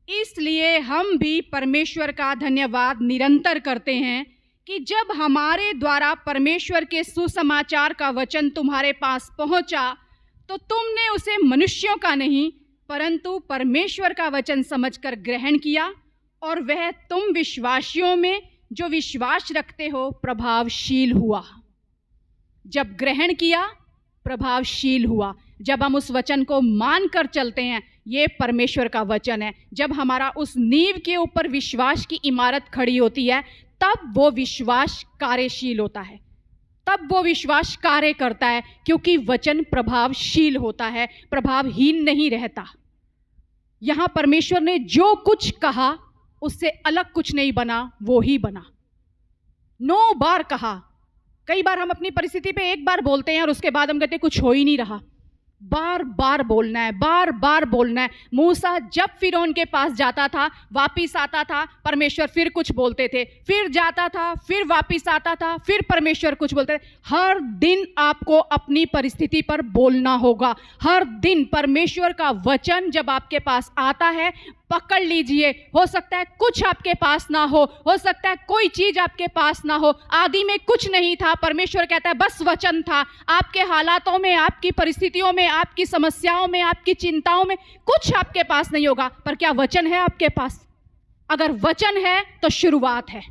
इसलिए हम भी परमेश्वर का धन्यवाद निरंतर करते हैं कि जब हमारे द्वारा परमेश्वर के सुसमाचार का वचन तुम्हारे पास पहुंचा, तो तुमने उसे मनुष्यों का नहीं परंतु परमेश्वर का वचन समझकर ग्रहण किया, और वह तुम विश्वासियों में जो विश्वास रखते हो प्रभावशील हुआ। जब ग्रहण किया प्रभावशील हुआ। जब हम उस वचन को मानकर चलते हैं, ये परमेश्वर का वचन है, जब हमारा उस नींव के ऊपर विश्वास की इमारत खड़ी होती है, तब वो विश्वास कार्यशील होता है, तब वो विश्वास कार्य करता है, क्योंकि वचन प्रभावशील होता है, प्रभावहीन नहीं रहता। यहां परमेश्वर ने जो कुछ कहा उससे अलग कुछ नहीं बना, वो ही बना। 9 बार कहा। कई बार हम अपनी परिस्थिति पे एक बार बोलते हैं और उसके बाद हम कहते हैं कुछ हो ही नहीं रहा। बार बार बोलना है, बार बार बोलना है। मूसा जब फिरौन के पास जाता था, वापिस आता था, परमेश्वर फिर कुछ बोलते थे, फिर जाता था, फिर वापिस आता था, फिर परमेश्वर कुछ बोलते थे। हर दिन आपको अपनी परिस्थिति पर बोलना होगा। हर दिन परमेश्वर का वचन जब आपके पास आता है, पकड़ लीजिए। हो सकता है कुछ आपके पास ना हो सकता है कोई चीज आपके पास ना हो। आदि में कुछ नहीं था, परमेश्वर कहता है बस वचन था। आपके हालातों में, आपकी परिस्थितियों में, आपकी समस्याओं में, आपकी चिंताओं में कुछ आपके पास नहीं होगा, पर क्या वचन है आपके पास? अगर वचन है तो शुरुआत है।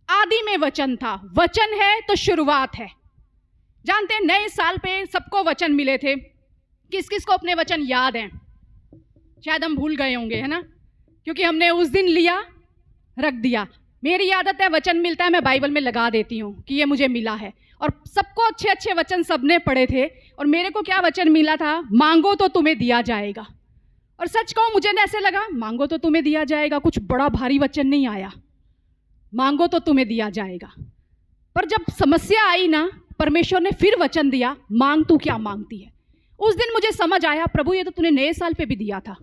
आदि में वचन था, वचन है तो शुरुआत है। जानते हैं नए साल पे सबको वचन मिले थे। किस किस को अपने वचन याद हैं? शायद हम भूल गए होंगे, है ना, क्योंकि हमने उस दिन लिया, रख दिया। मेरी आदत है वचन मिलता है मैं बाइबल में लगा देती हूँ कि ये मुझे मिला है। और सबको अच्छे अच्छे वचन सबने पढ़े थे, और मेरे को क्या वचन मिला था? मांगो तो तुम्हें दिया जाएगा। और सच कहूँ मुझे ऐसे लगा मांगो तो तुम्हें दिया जाएगा, कुछ बड़ा भारी वचन नहीं आया, मांगो तो तुम्हें दिया जाएगा। पर जब समस्या आई ना, परमेश्वर ने फिर वचन दिया, मांग तू क्या मांगती है। उस दिन मुझे समझ आया प्रभु ये तो तूने नए साल पे भी दिया था,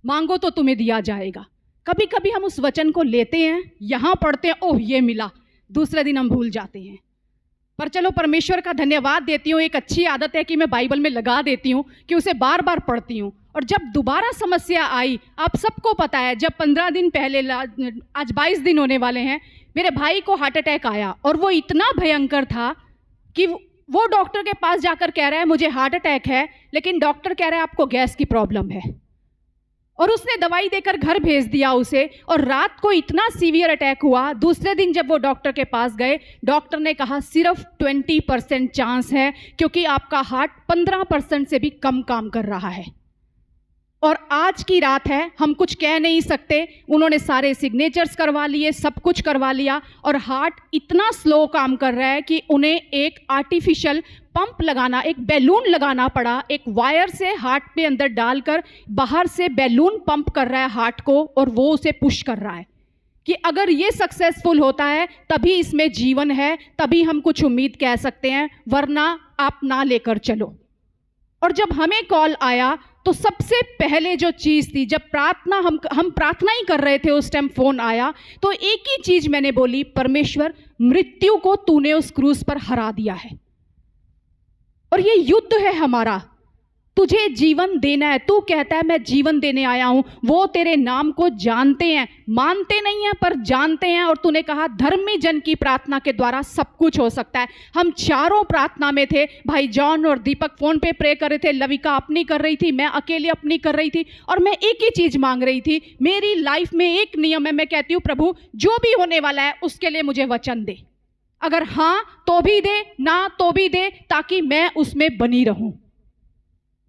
मांगो तो तुम्हें दिया जाएगा। कभी कभी हम उस वचन को लेते हैं, यहां पढ़ते हैं, ओह ये मिला, दूसरे दिन हम भूल जाते हैं। पर चलो परमेश्वर का धन्यवाद देती हूँ, एक अच्छी आदत है कि मैं बाइबल में लगा देती हूँ, कि उसे बार बार पढ़ती हूँ। और जब दोबारा समस्या आई, आप सबको पता है जब 15 दिन पहले, आज 22 दिन होने वाले हैं, मेरे भाई को हार्ट अटैक आया, और वो इतना भयंकर था कि वो डॉक्टर के पास जाकर कह रहा है मुझे हार्ट अटैक है, लेकिन डॉक्टर कह रहा है आपको गैस की प्रॉब्लम है। और उसने दवाई देकर घर भेज दिया उसे, और रात को इतना सीवियर अटैक हुआ। दूसरे दिन जब वो डॉक्टर के पास गए, डॉक्टर ने कहा सिर्फ 20% चांस है, क्योंकि आपका हार्ट 15% से भी कम काम कर रहा है। और आज की रात है, हम कुछ कह नहीं सकते। उन्होंने सारे सिग्नेचर्स करवा लिए, सब कुछ करवा लिया, और हार्ट इतना स्लो काम कर रहा है कि उन्हें एक आर्टिफिशियल पंप लगाना, एक बैलून लगाना पड़ा। एक वायर से हार्ट पे अंदर डालकर बाहर से बैलून पंप कर रहा है हार्ट को, और वो उसे पुश कर रहा है कि अगर ये सक्सेसफुल होता है तभी इसमें जीवन है, तभी हम कुछ उम्मीद कह सकते हैं, वरना आप ना लेकर चलो। और जब हमें कॉल आया तो सबसे पहले जो चीज़ थी, जब प्रार्थना हम प्रार्थना ही कर रहे थे, उस टाइम फ़ोन आया, तो एक ही चीज़ मैंने बोली, परमेश्वर मृत्यु को तूने उस क्रूस पर हरा दिया है, और ये युद्ध है हमारा, तुझे जीवन देना है। तू कहता है मैं जीवन देने आया हूं। वो तेरे नाम को जानते हैं, मानते नहीं हैं पर जानते हैं। और तूने कहा धर्मी जन की प्रार्थना के द्वारा सब कुछ हो सकता है। हम चारों प्रार्थना में थे, भाई जॉन और दीपक फोन पे प्रे कर रहे थे, लविका अपनी कर रही थी, मैं अकेले अपनी कर रही थी, और मैं एक ही चीज मांग रही थी। मेरी लाइफ में एक नियम है, मैं कहती हूँ प्रभु जो भी होने वाला है उसके लिए मुझे वचन दे, अगर हाँ तो भी दे, ना तो भी दे, ताकि मैं उसमें बनी रहूं।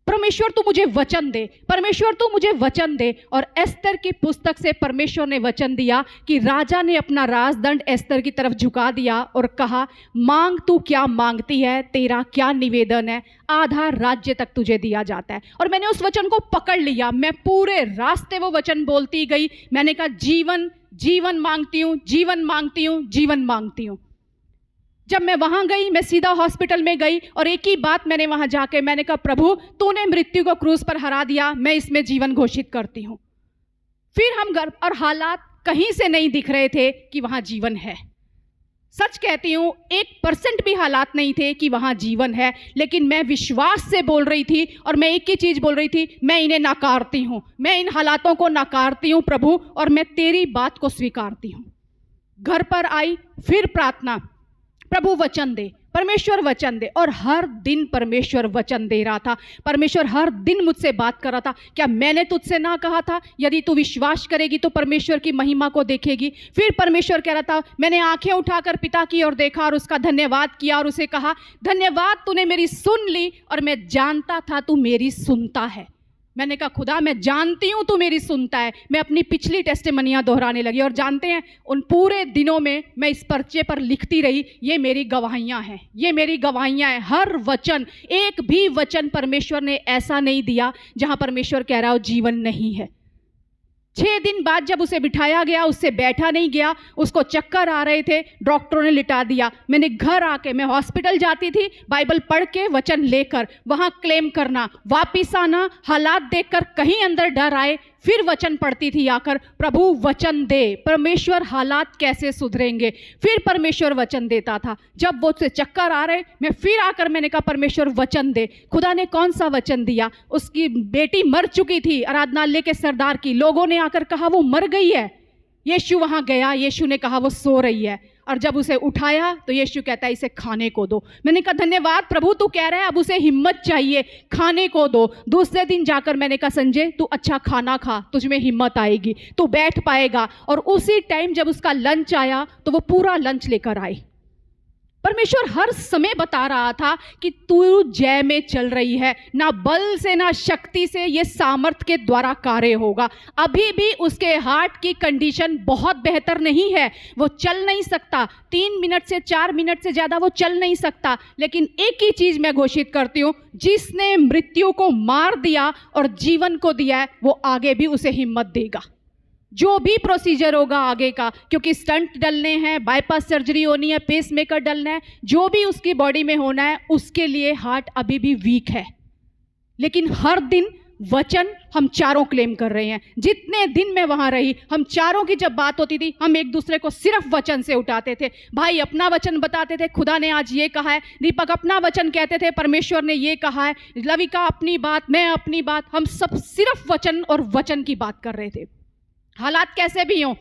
परमेश्वर तू मुझे वचन दे, परमेश्वर तू मुझे वचन दे। और एस्तर की पुस्तक से परमेश्वर ने वचन दिया कि राजा ने अपना राजदंड एस्तर की तरफ झुका दिया और कहा मांग तू क्या मांगती है, तेरा क्या निवेदन है, आधा राज्य तक तुझे दिया जाता है। और मैंने उस वचन को पकड़ लिया, मैं पूरे रास्ते वो वचन बोलती गई। मैंने कहा जीवन जीवन मांगती हूँ, जीवन मांगती हूँ, जीवन मांगती हूँ। जब मैं वहां गई, मैं सीधा हॉस्पिटल में गई और एक ही बात मैंने वहां जाके मैंने कहा प्रभु तूने मृत्यु को क्रूस पर हरा दिया, मैं इसमें जीवन घोषित करती हूं। फिर हम घर, और हालात कहीं से नहीं दिख रहे थे कि वहां जीवन है। सच कहती हूं 1% भी हालात नहीं थे कि वहां जीवन है, लेकिन मैं विश्वास से बोल रही थी और मैं एक ही चीज बोल रही थी, मैं इन्हें नकारती हूं, मैं इन हालातों को नकारती हूं प्रभु, और मैं तेरी बात को स्वीकारती हूं। घर पर आई, फिर प्रार्थना, प्रभु वचन दे, परमेश्वर वचन दे। और हर दिन परमेश्वर वचन दे रहा था, परमेश्वर हर दिन मुझसे बात कर रहा था। क्या मैंने तुझसे ना कहा था यदि तू विश्वास करेगी तो परमेश्वर की महिमा को देखेगी। फिर परमेश्वर कह रहा था, मैंने आंखें उठाकर पिता की ओर देखा और उसका धन्यवाद किया और उसे कहा धन्यवाद तूने मेरी सुन ली, और मैं जानता था तू मेरी सुनता है। मैंने कहा खुदा मैं जानती हूँ तू मेरी सुनता है। मैं अपनी पिछली टेस्टिमनियाँ दोहराने लगी, और जानते हैं उन पूरे दिनों में मैं इस पर्चे पर लिखती रही, ये मेरी गवाहियाँ हैं, ये मेरी गवाहियाँ हैं। हर वचन, एक भी वचन परमेश्वर ने ऐसा नहीं दिया जहाँ परमेश्वर कह रहा हो जीवन नहीं है। 6 दिन बाद जब उसे बिठाया गया, उससे बैठा नहीं गया, उसको चक्कर आ रहे थे, डॉक्टरों ने लिटा दिया। मैंने घर आके, मैं हॉस्पिटल जाती थी बाइबल पढ़ के वचन लेकर, वहाँ क्लेम करना, वापिस आना, हालात देखकर कहीं अंदर डर आए, फिर वचन पढ़ती थी आकर, प्रभु वचन दे, परमेश्वर हालात कैसे सुधरेंगे। फिर परमेश्वर वचन देता था। जब वो से चक्कर आ रहे, मैं फिर आकर मैंने कहा परमेश्वर वचन दे। खुदा ने कौन सा वचन दिया? उसकी बेटी मर चुकी थी, आराधनालय के सरदार की। लोगों ने आकर कहा वो मर गई है। यीशु वहां गया, यीशु ने कहा वो सो रही है। और जब उसे उठाया तो यीशु कहता है इसे खाने को दो। मैंने कहा धन्यवाद प्रभु, तू कह रहा है अब उसे हिम्मत चाहिए, खाने को दो। दूसरे दिन जाकर मैंने कहा संजय तू अच्छा खाना खा, तुझ में हिम्मत आएगी, तू बैठ पाएगा। और उसी टाइम जब उसका लंच आया तो वो पूरा लंच लेकर आई। परमेश्वर हर समय बता रहा था कि तू जय में चल रही है, ना बल से ना शक्ति से, ये सामर्थ के द्वारा कार्य होगा। अभी भी उसके हार्ट की कंडीशन बहुत बेहतर नहीं है, वो चल नहीं सकता, 3 मिनट से 4 मिनट से ज़्यादा वो चल नहीं सकता। लेकिन एक ही चीज़ मैं घोषित करती हूँ, जिसने मृत्यु को मार दिया और जीवन को दिया है, वो आगे भी उसे हिम्मत देगा। जो भी प्रोसीजर होगा आगे का, क्योंकि स्टंट डलने हैं, बाईपास सर्जरी होनी है, पेसमेकर डलना है, जो भी उसकी बॉडी में होना है, उसके लिए हार्ट अभी भी वीक है। लेकिन हर दिन वचन हम चारों क्लेम कर रहे हैं। जितने दिन मैं वहां रही, हम चारों की जब बात होती थी, हम एक दूसरे को सिर्फ वचन से उठाते थे। भाई अपना वचन बताते थे, खुदा ने आज ये कहा है। दीपक अपना वचन कहते थे, परमेश्वर ने ये कहा है। लविका अपनी बात, मैं अपनी बात, हम सब सिर्फ वचन और वचन की बात कर रहे थे। हालात कैसे भी हों,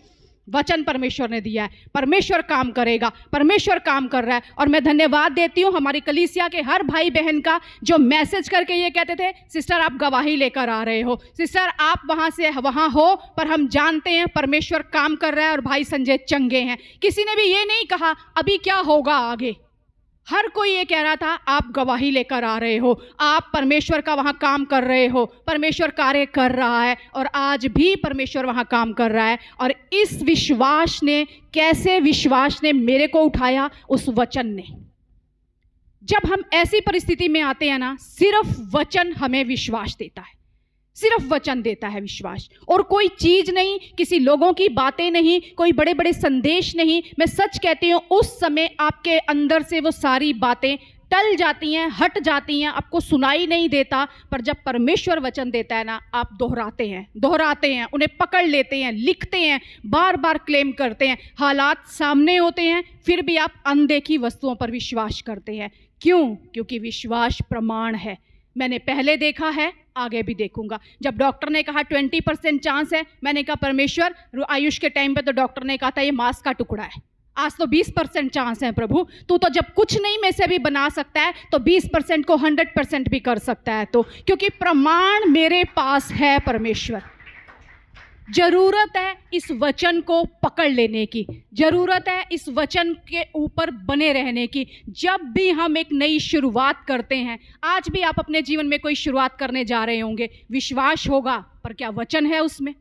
वचन परमेश्वर ने दिया है, परमेश्वर काम करेगा, परमेश्वर काम कर रहा है। और मैं धन्यवाद देती हूँ हमारी कलीसिया के हर भाई बहन का, जो मैसेज करके ये कहते थे सिस्टर आप गवाही लेकर आ रहे हो, सिस्टर आप वहाँ से वहाँ हो, पर हम जानते हैं परमेश्वर काम कर रहा है और भाई संजय चंगे हैं। किसी ने भी ये नहीं कहा अभी क्या होगा आगे, हर कोई ये कह रहा था आप गवाही लेकर आ रहे हो, आप परमेश्वर का वहाँ काम कर रहे हो, परमेश्वर कार्य कर रहा है। और आज भी परमेश्वर वहाँ काम कर रहा है। और इस विश्वास ने, कैसे विश्वास ने मेरे को उठाया, उस वचन ने। जब हम ऐसी परिस्थिति में आते हैं ना, सिर्फ वचन हमें विश्वास देता है, सिर्फ वचन देता है विश्वास, और कोई चीज नहीं, किसी लोगों की बातें नहीं, कोई बड़े बड़े संदेश नहीं। मैं सच कहती हूँ उस समय आपके अंदर से वो सारी बातें टल जाती हैं, हट जाती हैं, आपको सुनाई नहीं देता। पर जब परमेश्वर वचन देता है ना, आप दोहराते हैं, उन्हें पकड़ लेते हैं, लिखते हैं, बार बार क्लेम करते हैं। हालात सामने होते हैं फिर भी आप अनदेखी वस्तुओं पर विश्वास करते हैं। क्यों? क्योंकि विश्वास प्रमाण है। मैंने पहले देखा है, आगे भी देखूंगा। जब डॉक्टर ने कहा 20% चांस है, मैंने कहा परमेश्वर, आयुष के टाइम पे तो डॉक्टर ने कहा था ये मांस का टुकड़ा है, आज तो 20% चांस है। प्रभु तू तो जब कुछ नहीं में से भी बना सकता है तो 20% को 100% भी कर सकता है। तो क्योंकि प्रमाण मेरे पास है परमेश्वर। जरूरत है इस वचन को पकड़ लेने की, जरूरत है इस वचन के ऊपर बने रहने की। जब भी हम एक नई शुरुआत करते हैं, आज भी आप अपने जीवन में कोई शुरुआत करने जा रहे होंगे, विश्वास होगा, पर क्या वचन है उसमें?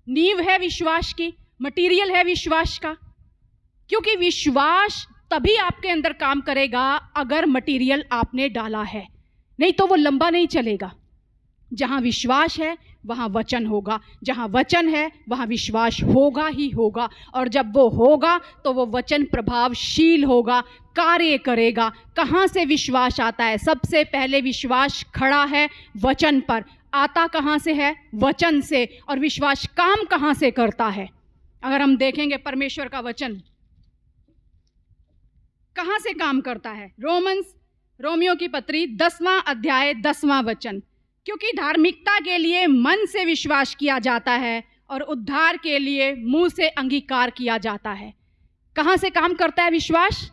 नींव है विश्वास की, मटीरियल है विश्वास का। क्योंकि विश्वास तभी आपके अंदर काम करेगा अगर मटीरियल आपने डाला है, नहीं तो वो लंबा नहीं चलेगा। जहाँ विश्वास है वहाँ वचन होगा, जहाँ वचन है वहाँ विश्वास होगा ही होगा। और जब वो होगा तो वो वचन प्रभावशील होगा, कार्य करेगा। कहाँ से विश्वास आता है? सबसे पहले विश्वास खड़ा है वचन पर। आता कहाँ से है? वचन से। और विश्वास काम कहाँ से करता है? अगर हम देखेंगे परमेश्वर का वचन कहाँ से काम करता है। रोमियो की पत्री 10वां अध्याय 10वां वचन, क्योंकि धार्मिकता के लिए मन से विश्वास किया जाता है और उद्धार के लिए मुंह से अंगीकार किया जाता है। कहाँ से काम करता है विश्वास?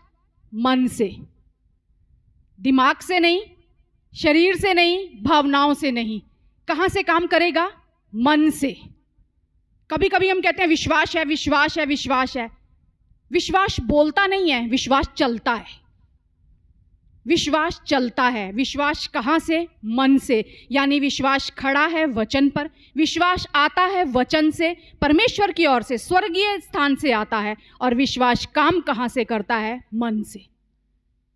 मन से, दिमाग से नहीं, शरीर से नहीं, भावनाओं से नहीं। कहाँ से काम करेगा? मन से। कभी कभी हम कहते हैं विश्वास है, विश्वास है, विश्वास है। विश्वास बोलता नहीं है, विश्वास चलता है। विश्वास चलता है। विश्वास कहाँ से? मन से। यानी विश्वास खड़ा है वचन पर, विश्वास आता है वचन से, परमेश्वर की ओर से, स्वर्गीय स्थान से आता है। और विश्वास काम कहाँ से करता है? मन से।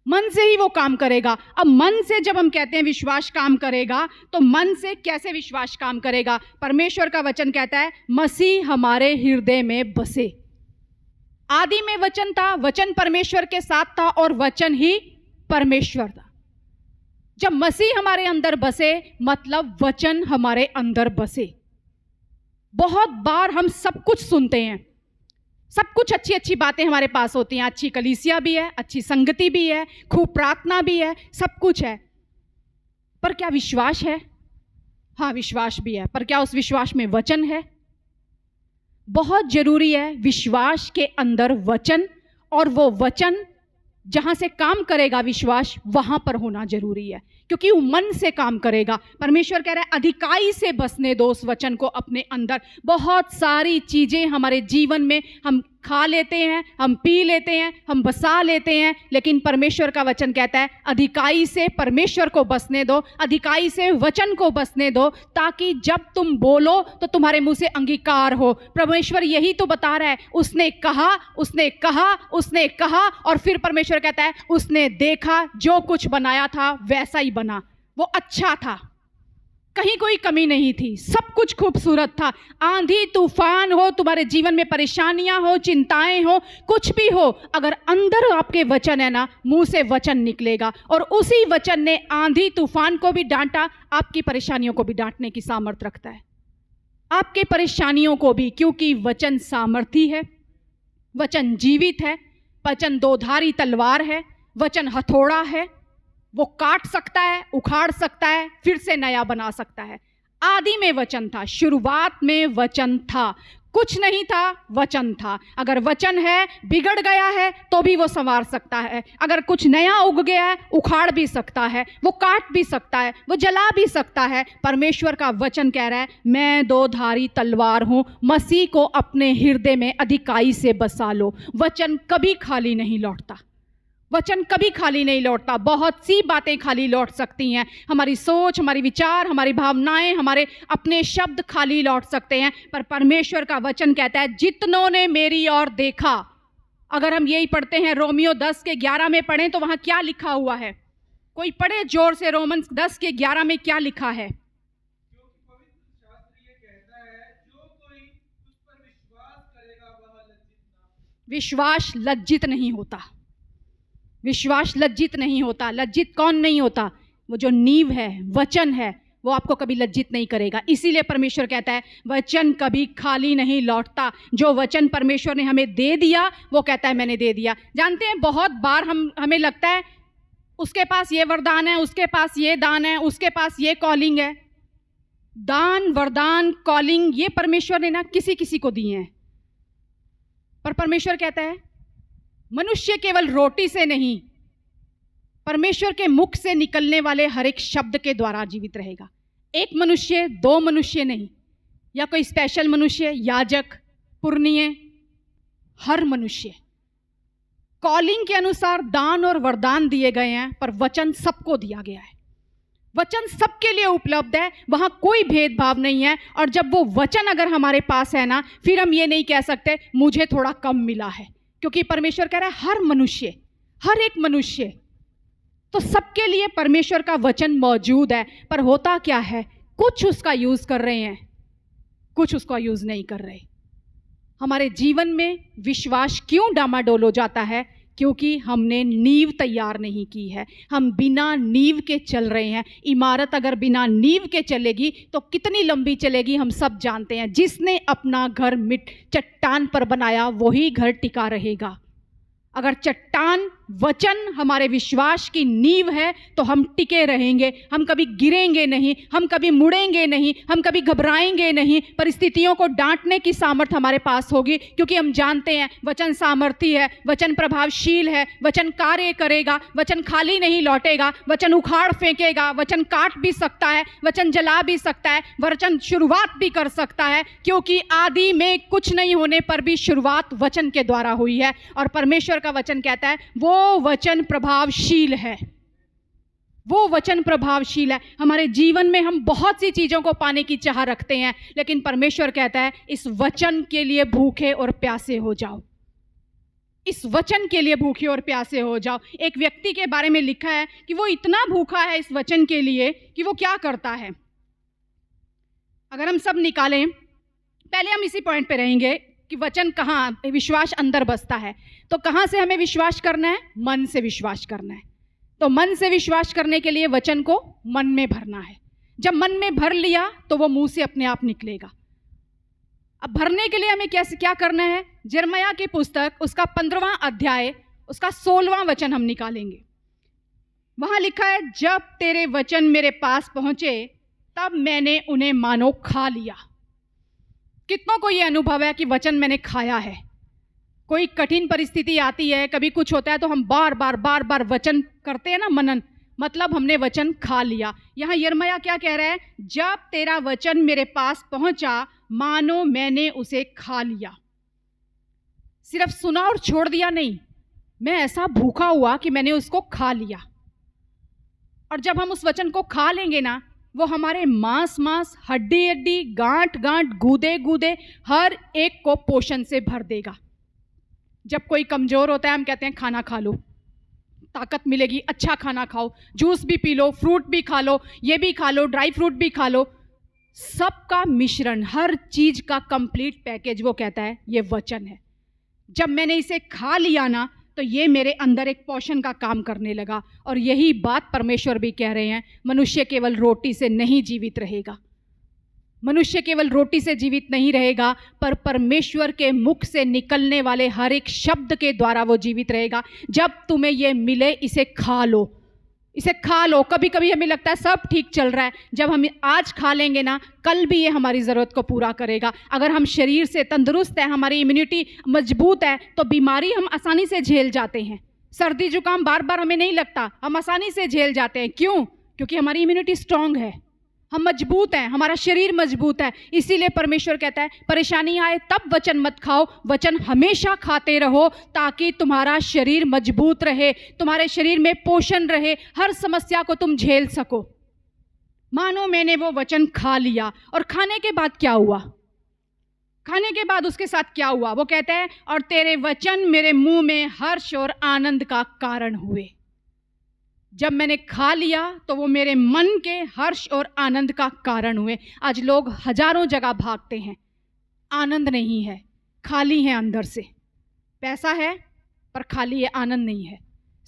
मन से ही वो काम करेगा। अब मन से जब हम कहते हैं विश्वास काम करेगा, तो मन से कैसे विश्वास काम करेगा? परमेश्वर का वचन कहता है मसीह हमारे हृदय में बसे। आदि में वचन था, वचन परमेश्वर के साथ था और वचन ही परमेश्वर था। जब मसीह हमारे अंदर बसे, मतलब वचन हमारे अंदर बसे। बहुत बार हम सब कुछ सुनते हैं, सब कुछ अच्छी अच्छी बातें हमारे पास होती हैं, अच्छी कलीसिया भी है, अच्छी संगति भी है, खूब प्रार्थना भी है, सब कुछ है, पर क्या विश्वास है? हाँ, विश्वास भी है, पर क्या उस विश्वास में वचन है? बहुत जरूरी है विश्वास के अंदर वचन, और वो वचन जहां से काम करेगा विश्वास, वहां पर होना जरूरी है, क्योंकि वो मन से काम करेगा। परमेश्वर कह रहा है अधिकाई से बसने दो उस वचन को अपने अंदर। बहुत सारी चीजें हमारे जीवन में हम खा लेते हैं, हम पी लेते हैं, हम बसा लेते हैं, लेकिन परमेश्वर का वचन कहता है अधिकाई से परमेश्वर को बसने दो, अधिकाई से वचन को बसने दो, ताकि जब तुम बोलो तो तुम्हारे मुंह से अंगीकार हो। परमेश्वर यही तो बता रहा है, उसने कहा, उसने कहा, उसने कहा, और फिर परमेश्वर कहता है उसने देखा, जो कुछ बनाया था वैसा ही बना, वो अच्छा था, कहीं कोई कमी नहीं थी, सब कुछ खूबसूरत था। आंधी तूफान हो, तुम्हारे जीवन में परेशानियां हो, चिंताएं हो, कुछ भी हो, अगर अंदर आपके वचन है ना, मुंह से वचन निकलेगा, और उसी वचन ने आंधी तूफान को भी डांटा, आपकी परेशानियों को भी डांटने की सामर्थ्य रखता है, आपके परेशानियों को भी, क्योंकि वचन सामर्थी है, वचन जीवित है, वचन दोधारी तलवार है, वचन हथौड़ा है, वो काट सकता है, उखाड़ सकता है, फिर से नया बना सकता है। आदि में वचन था, शुरुआत में वचन था, कुछ नहीं था, वचन था। अगर वचन है, बिगड़ गया है तो भी वो संवार सकता है, अगर कुछ नया उग गया है उखाड़ भी सकता है, वो काट भी सकता है, वो जला भी सकता है। परमेश्वर का वचन कह रहा है मैं दो धारी तलवार हूं, मसीह को अपने हृदय में अधिकाई से बसा लो। वचन कभी खाली नहीं लौटता, वचन कभी खाली नहीं लौटता। बहुत सी बातें खाली लौट सकती हैं, हमारी सोच, हमारी विचार, हमारी भावनाएं, हमारे अपने शब्द खाली लौट सकते हैं, पर परमेश्वर का वचन कहता है जितनों ने मेरी ओर देखा। अगर हम यही पढ़ते हैं, रोमियो 10:11 में पढ़ें तो वहां क्या लिखा हुआ है? कोई पढ़े जोर से, रोमन्स 10:11 में क्या लिखा है? विश्वास लज्जित नहीं होता, विश्वास लज्जित नहीं होता। लज्जित कौन नहीं होता? वो जो नींव है, वचन है, वो आपको कभी लज्जित नहीं करेगा। इसीलिए परमेश्वर कहता है वचन कभी खाली नहीं लौटता। जो वचन परमेश्वर ने हमें दे दिया, वो कहता है मैंने दे दिया। जानते हैं, बहुत बार हमें लगता है उसके पास ये वरदान है, उसके पास ये दान है, उसके पास ये कॉलिंग है। दान, वरदान, कॉलिंग ये परमेश्वर ने ना किसी किसी को दिए हैं, पर परमेश्वर कहता है मनुष्य केवल रोटी से नहीं, परमेश्वर के मुख से निकलने वाले हर एक शब्द के द्वारा जीवित रहेगा। एक मनुष्य, दो मनुष्य नहीं, या कोई स्पेशल मनुष्य, याजक, पुरनिये, हर मनुष्य। कॉलिंग के अनुसार दान और वरदान दिए गए हैं, पर वचन सबको दिया गया है। वचन सबके लिए उपलब्ध है, वहां कोई भेदभाव नहीं है। और जब वो वचन अगर हमारे पास है ना, फिर हम ये नहीं कह सकते मुझे थोड़ा कम मिला है, क्योंकि परमेश्वर कह रहा है हर मनुष्य, हर एक मनुष्य, तो सबके लिए परमेश्वर का वचन मौजूद है। पर होता क्या है, कुछ उसका यूज कर रहे हैं, कुछ उसका यूज नहीं कर रहे। हमारे जीवन में विश्वास क्यों डामाडोल हो जाता है? क्योंकि हमने नींव तैयार नहीं की है, हम बिना नींव के चल रहे हैं। इमारत अगर बिना नींव के चलेगी तो कितनी लंबी चलेगी हम सब जानते हैं। जिसने अपना घर चट्टान पर बनाया वही घर टिका रहेगा। अगर चट्टान वचन हमारे विश्वास की नींव है तो हम टिके रहेंगे, हम कभी गिरेंगे नहीं, हम कभी मुड़ेंगे नहीं, हम कभी घबराएंगे नहीं। परिस्थितियों को डांटने की सामर्थ्य हमारे पास होगी, क्योंकि हम जानते हैं वचन सामर्थी है, वचन प्रभावशील है, वचन कार्य करेगा, वचन खाली नहीं लौटेगा, वचन उखाड़ फेंकेगा, वचन काट भी सकता है, वचन जला भी सकता है, वचन शुरुआत भी कर सकता है। क्योंकि आदि में कुछ नहीं होने पर भी शुरुआत वचन के द्वारा हुई है। और परमेश्वर का वचन कहता है वो वचन प्रभावशील है, वो वचन प्रभावशील है। हमारे जीवन में हम बहुत सी चीजों को पाने की चाह रखते हैं, लेकिन परमेश्वर कहता है इस वचन के लिए भूखे और प्यासे हो जाओ, इस वचन के लिए भूखे और प्यासे हो जाओ। एक व्यक्ति के बारे में लिखा है कि वो इतना भूखा है इस वचन के लिए कि वो क्या करता है। अगर हम सब निकालें, पहले हम इसी पॉइंट पे रहेंगे कि वचन कहाँ, विश्वास अंदर बसता है। तो कहाँ से हमें विश्वास करना है? मन से विश्वास करना है। तो मन से विश्वास करने के लिए वचन को मन में भरना है। जब मन में भर लिया तो वो मुंह से अपने आप निकलेगा। अब भरने के लिए हमें कैसे क्या करना है? यिर्मयाह की पुस्तक उसका 15वां अध्याय उसका 16वां वचन हम निकालेंगे। वहां लिखा है, जब तेरे वचन मेरे पास पहुंचे तब मैंने उन्हें मानो खा लिया। कितनों को यह अनुभव है कि वचन मैंने खाया है? कोई कठिन परिस्थिति आती है, कभी कुछ होता है तो हम बार बार वचन करते हैं ना, मनन, मतलब हमने वचन खा लिया। यहाँ यिर्मयाह क्या कह रहा है? जब तेरा वचन मेरे पास पहुंचा मानो मैंने उसे खा लिया। सिर्फ सुना और छोड़ दिया नहीं, मैं ऐसा भूखा हुआ कि मैंने उसको खा लिया। और जब हम उस वचन को खा लेंगे ना, वो हमारे मांस मांस, हड्डी हड्डी, गांठ गांठ, गूदे गूदे हर एक को पोषण से भर देगा। जब कोई कमजोर होता है हम कहते हैं खाना खा लो, ताकत मिलेगी, अच्छा खाना खाओ, जूस भी पी लो, फ्रूट भी खा लो, ये भी खा लो, ड्राई फ्रूट भी खा लो। सबका मिश्रण, हर चीज का कंप्लीट पैकेज वो कहता है ये वचन है। जब मैंने इसे खा लिया ना तो ये मेरे अंदर एक पोषण का काम करने लगा। और यही बात परमेश्वर भी कह रहे हैं, मनुष्य केवल रोटी से नहीं जीवित रहेगा। मनुष्य केवल रोटी से जीवित नहीं रहेगा, पर परमेश्वर के मुख से निकलने वाले हर एक शब्द के द्वारा वो जीवित रहेगा। जब तुम्हें ये मिले इसे खा लो, इसे खा लो। कभी कभी हमें लगता है सब ठीक चल रहा है, जब हम आज खा लेंगे ना, कल भी ये हमारी ज़रूरत को पूरा करेगा। अगर हम शरीर से तंदुरुस्त है, हमारी इम्यूनिटी मजबूत है, तो बीमारी हम आसानी से झेल जाते हैं। सर्दी जुकाम बार बार हमें नहीं लगता, हम आसानी से झेल जाते हैं। क्यों? क्योंकि हमारी इम्यूनिटी स्ट्रांग है, हम मजबूत हैं, हमारा शरीर मजबूत है। इसीलिए परमेश्वर कहता है परेशानी आए तब वचन मत खाओ, वचन हमेशा खाते रहो, ताकि तुम्हारा शरीर मजबूत रहे, तुम्हारे शरीर में पोषण रहे, हर समस्या को तुम झेल सको। मानो मैंने वो वचन खा लिया। और खाने के बाद क्या हुआ? खाने के बाद उसके साथ क्या हुआ? वो कहता है, और तेरे वचन मेरे मुंह में हर्ष और आनंद का कारण हुए। जब मैंने खा लिया तो वो मेरे मन के हर्ष और आनंद का कारण हुए। आज लोग हजारों जगह भागते हैं, आनंद नहीं है, खाली है अंदर से। पैसा है पर खाली है, आनंद नहीं है।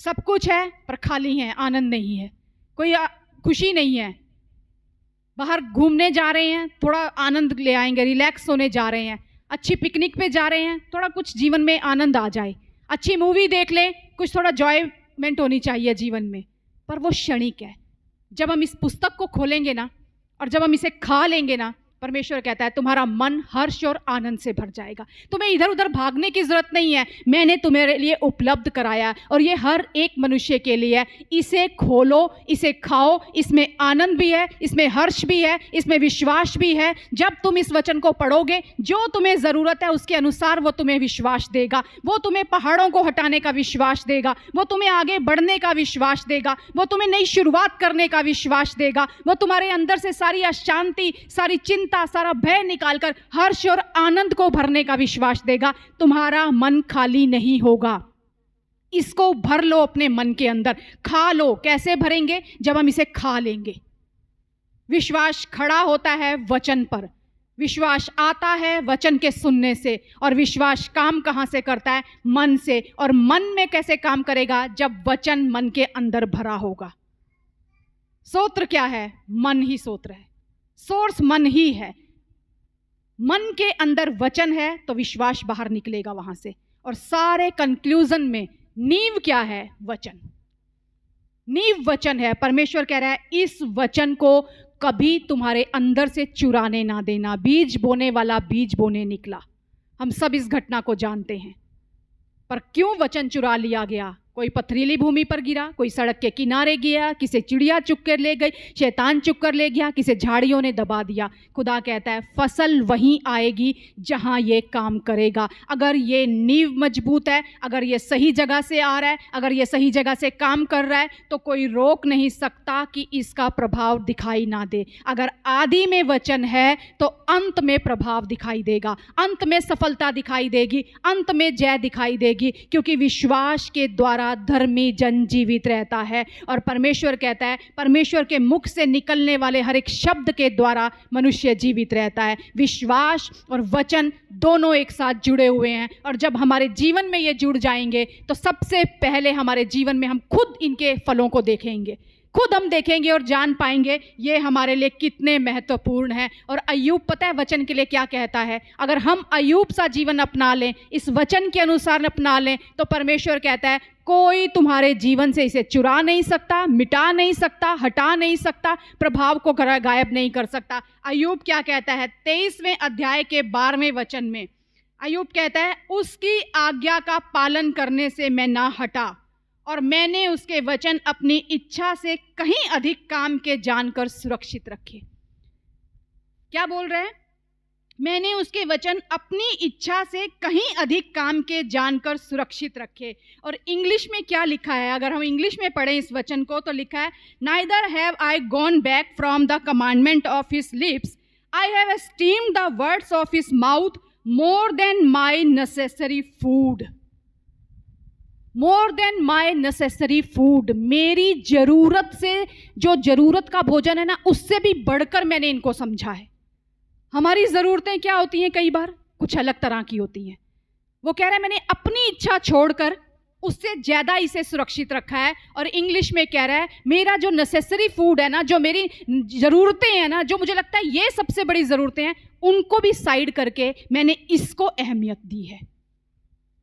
सब कुछ है पर खाली है, आनंद नहीं है, कोई खुशी नहीं है। बाहर घूमने जा रहे हैं, थोड़ा आनंद ले आएंगे, रिलैक्स होने जा रहे हैं, अच्छी पिकनिक पे जा रहे हैं, थोड़ा कुछ जीवन में आनंद आ जाए, अच्छी मूवी देख लें, कुछ थोड़ा जॉयमेंट होनी चाहिए जीवन में, पर वो क्षणिक है। जब हम इस पुस्तक को खोलेंगे ना और जब हम इसे खा लेंगे ना, परमेश्वर कहता है तुम्हारा मन हर्ष और आनंद से भर जाएगा। तुम्हें इधर उधर भागने की जरूरत नहीं है, मैंने तुम्हारे लिए उपलब्ध कराया और ये हर एक मनुष्य के लिए है। इसे खोलो, इसे खाओ, इसमें आनंद भी है, इसमें हर्ष भी है, इसमें विश्वास भी है। जब तुम इस वचन को पढ़ोगे, जो तुम्हें ज़रूरत है उसके अनुसार वो तुम्हें विश्वास देगा। वो तुम्हें पहाड़ों को हटाने का विश्वास देगा, वो तुम्हें आगे बढ़ने का विश्वास देगा, वो तुम्हें नई शुरुआत करने का विश्वास देगा। वो तुम्हारे अंदर से सारी अशांति, सारी चिंता, सारा भय निकालकर हर्ष और आनंद को भरने का विश्वास देगा। तुम्हारा मन खाली नहीं होगा। इसको भर लो अपने मन के अंदर, खा लो। कैसे भरेंगे? जब हम इसे खा लेंगे। विश्वास खड़ा होता है वचन पर, विश्वास आता है वचन के सुनने से, और विश्वास काम कहां से करता है? मन से। और मन में कैसे काम करेगा? जब वचन मन के अंदर भरा होगा। स्तोत्र क्या है? मन ही स्तोत्र है, सोर्स मन ही है। मन के अंदर वचन है तो विश्वास बाहर निकलेगा वहां से। और सारे कंक्लूजन में नींव क्या है? वचन। नींव वचन है। परमेश्वर कह रहा है इस वचन को कभी तुम्हारे अंदर से चुराने ना देना। बीज बोने वाला बीज बोने निकला। हम सब इस घटना को जानते हैं, पर क्यों वचन चुरा लिया गया? कोई पथरीली भूमि पर गिरा, कोई सड़क के किनारे गया, किसे चिड़िया चुग कर ले गई, शैतान चुग कर ले गया, किसे झाड़ियों ने दबा दिया। खुदा कहता है फसल वहीं आएगी जहां ये काम करेगा। अगर ये नींव मजबूत है, अगर ये सही जगह से आ रहा है, अगर ये सही जगह से काम कर रहा है, तो कोई रोक नहीं सकता कि इसका प्रभाव दिखाई ना दे। अगर आदि में वचन है तो अंत में प्रभाव दिखाई देगा, अंत में सफलता दिखाई देगी, अंत में जय दिखाई देगी, क्योंकि विश्वास के द्वारा धर्मी जन जीवित रहता है। और परमेश्वर कहता है परमेश्वर के मुख से निकलने वाले हर एक शब्द के द्वारा मनुष्य जीवित रहता है। विश्वास और वचन दोनों एक साथ जुड़े हुए हैं, और जब हमारे जीवन में ये जुड़ जाएंगे तो सबसे पहले हमारे जीवन में हम खुद इनके फलों को देखेंगे, खुद हम देखेंगे और जान पाएंगे ये हमारे लिए कितने महत्वपूर्ण है। और अय्यूब पता है वचन के लिए क्या कहता है? अगर हम अय्यूब सा जीवन अपना लें, इस वचन के अनुसार अपना लें, तो परमेश्वर कहता है कोई तुम्हारे जीवन से इसे चुरा नहीं सकता, मिटा नहीं सकता, हटा नहीं सकता, प्रभाव को गायब नहीं कर सकता। अय्यूब क्या कहता है 23वें अध्याय के 12वें वचन में? अय्यूब कहता है उसकी आज्ञा का पालन करने से मैं ना हटा और मैंने उसके वचन अपनी इच्छा से कहीं अधिक काम के जानकर सुरक्षित रखे। क्या बोल रहे हैं? मैंने उसके वचन अपनी इच्छा से कहीं अधिक काम के जानकर सुरक्षित रखे। और इंग्लिश में क्या लिखा है? अगर हम इंग्लिश में पढ़ें इस वचन को तो लिखा है neither have I gone back from the commandment of his lips, I have esteemed the words of his mouth more than my necessary food. More than my necessary food, मेरी जरूरत से, जो जरूरत का भोजन है ना, उससे भी बढ़कर मैंने इनको समझा है। हमारी ज़रूरतें क्या होती हैं? कई बार कुछ अलग तरह की होती हैं। वो कह रहे हैं मैंने अपनी इच्छा छोड़कर उससे ज़्यादा इसे सुरक्षित रखा है। और इंग्लिश में कह रहा है मेरा जो नेसेसरी फूड है ना, जो मेरी ज़रूरतें हैं ना, जो मुझे लगता है ये सबसे बड़ी ज़रूरतें हैं, उनको भी साइड करके मैंने इसको अहमियत दी है।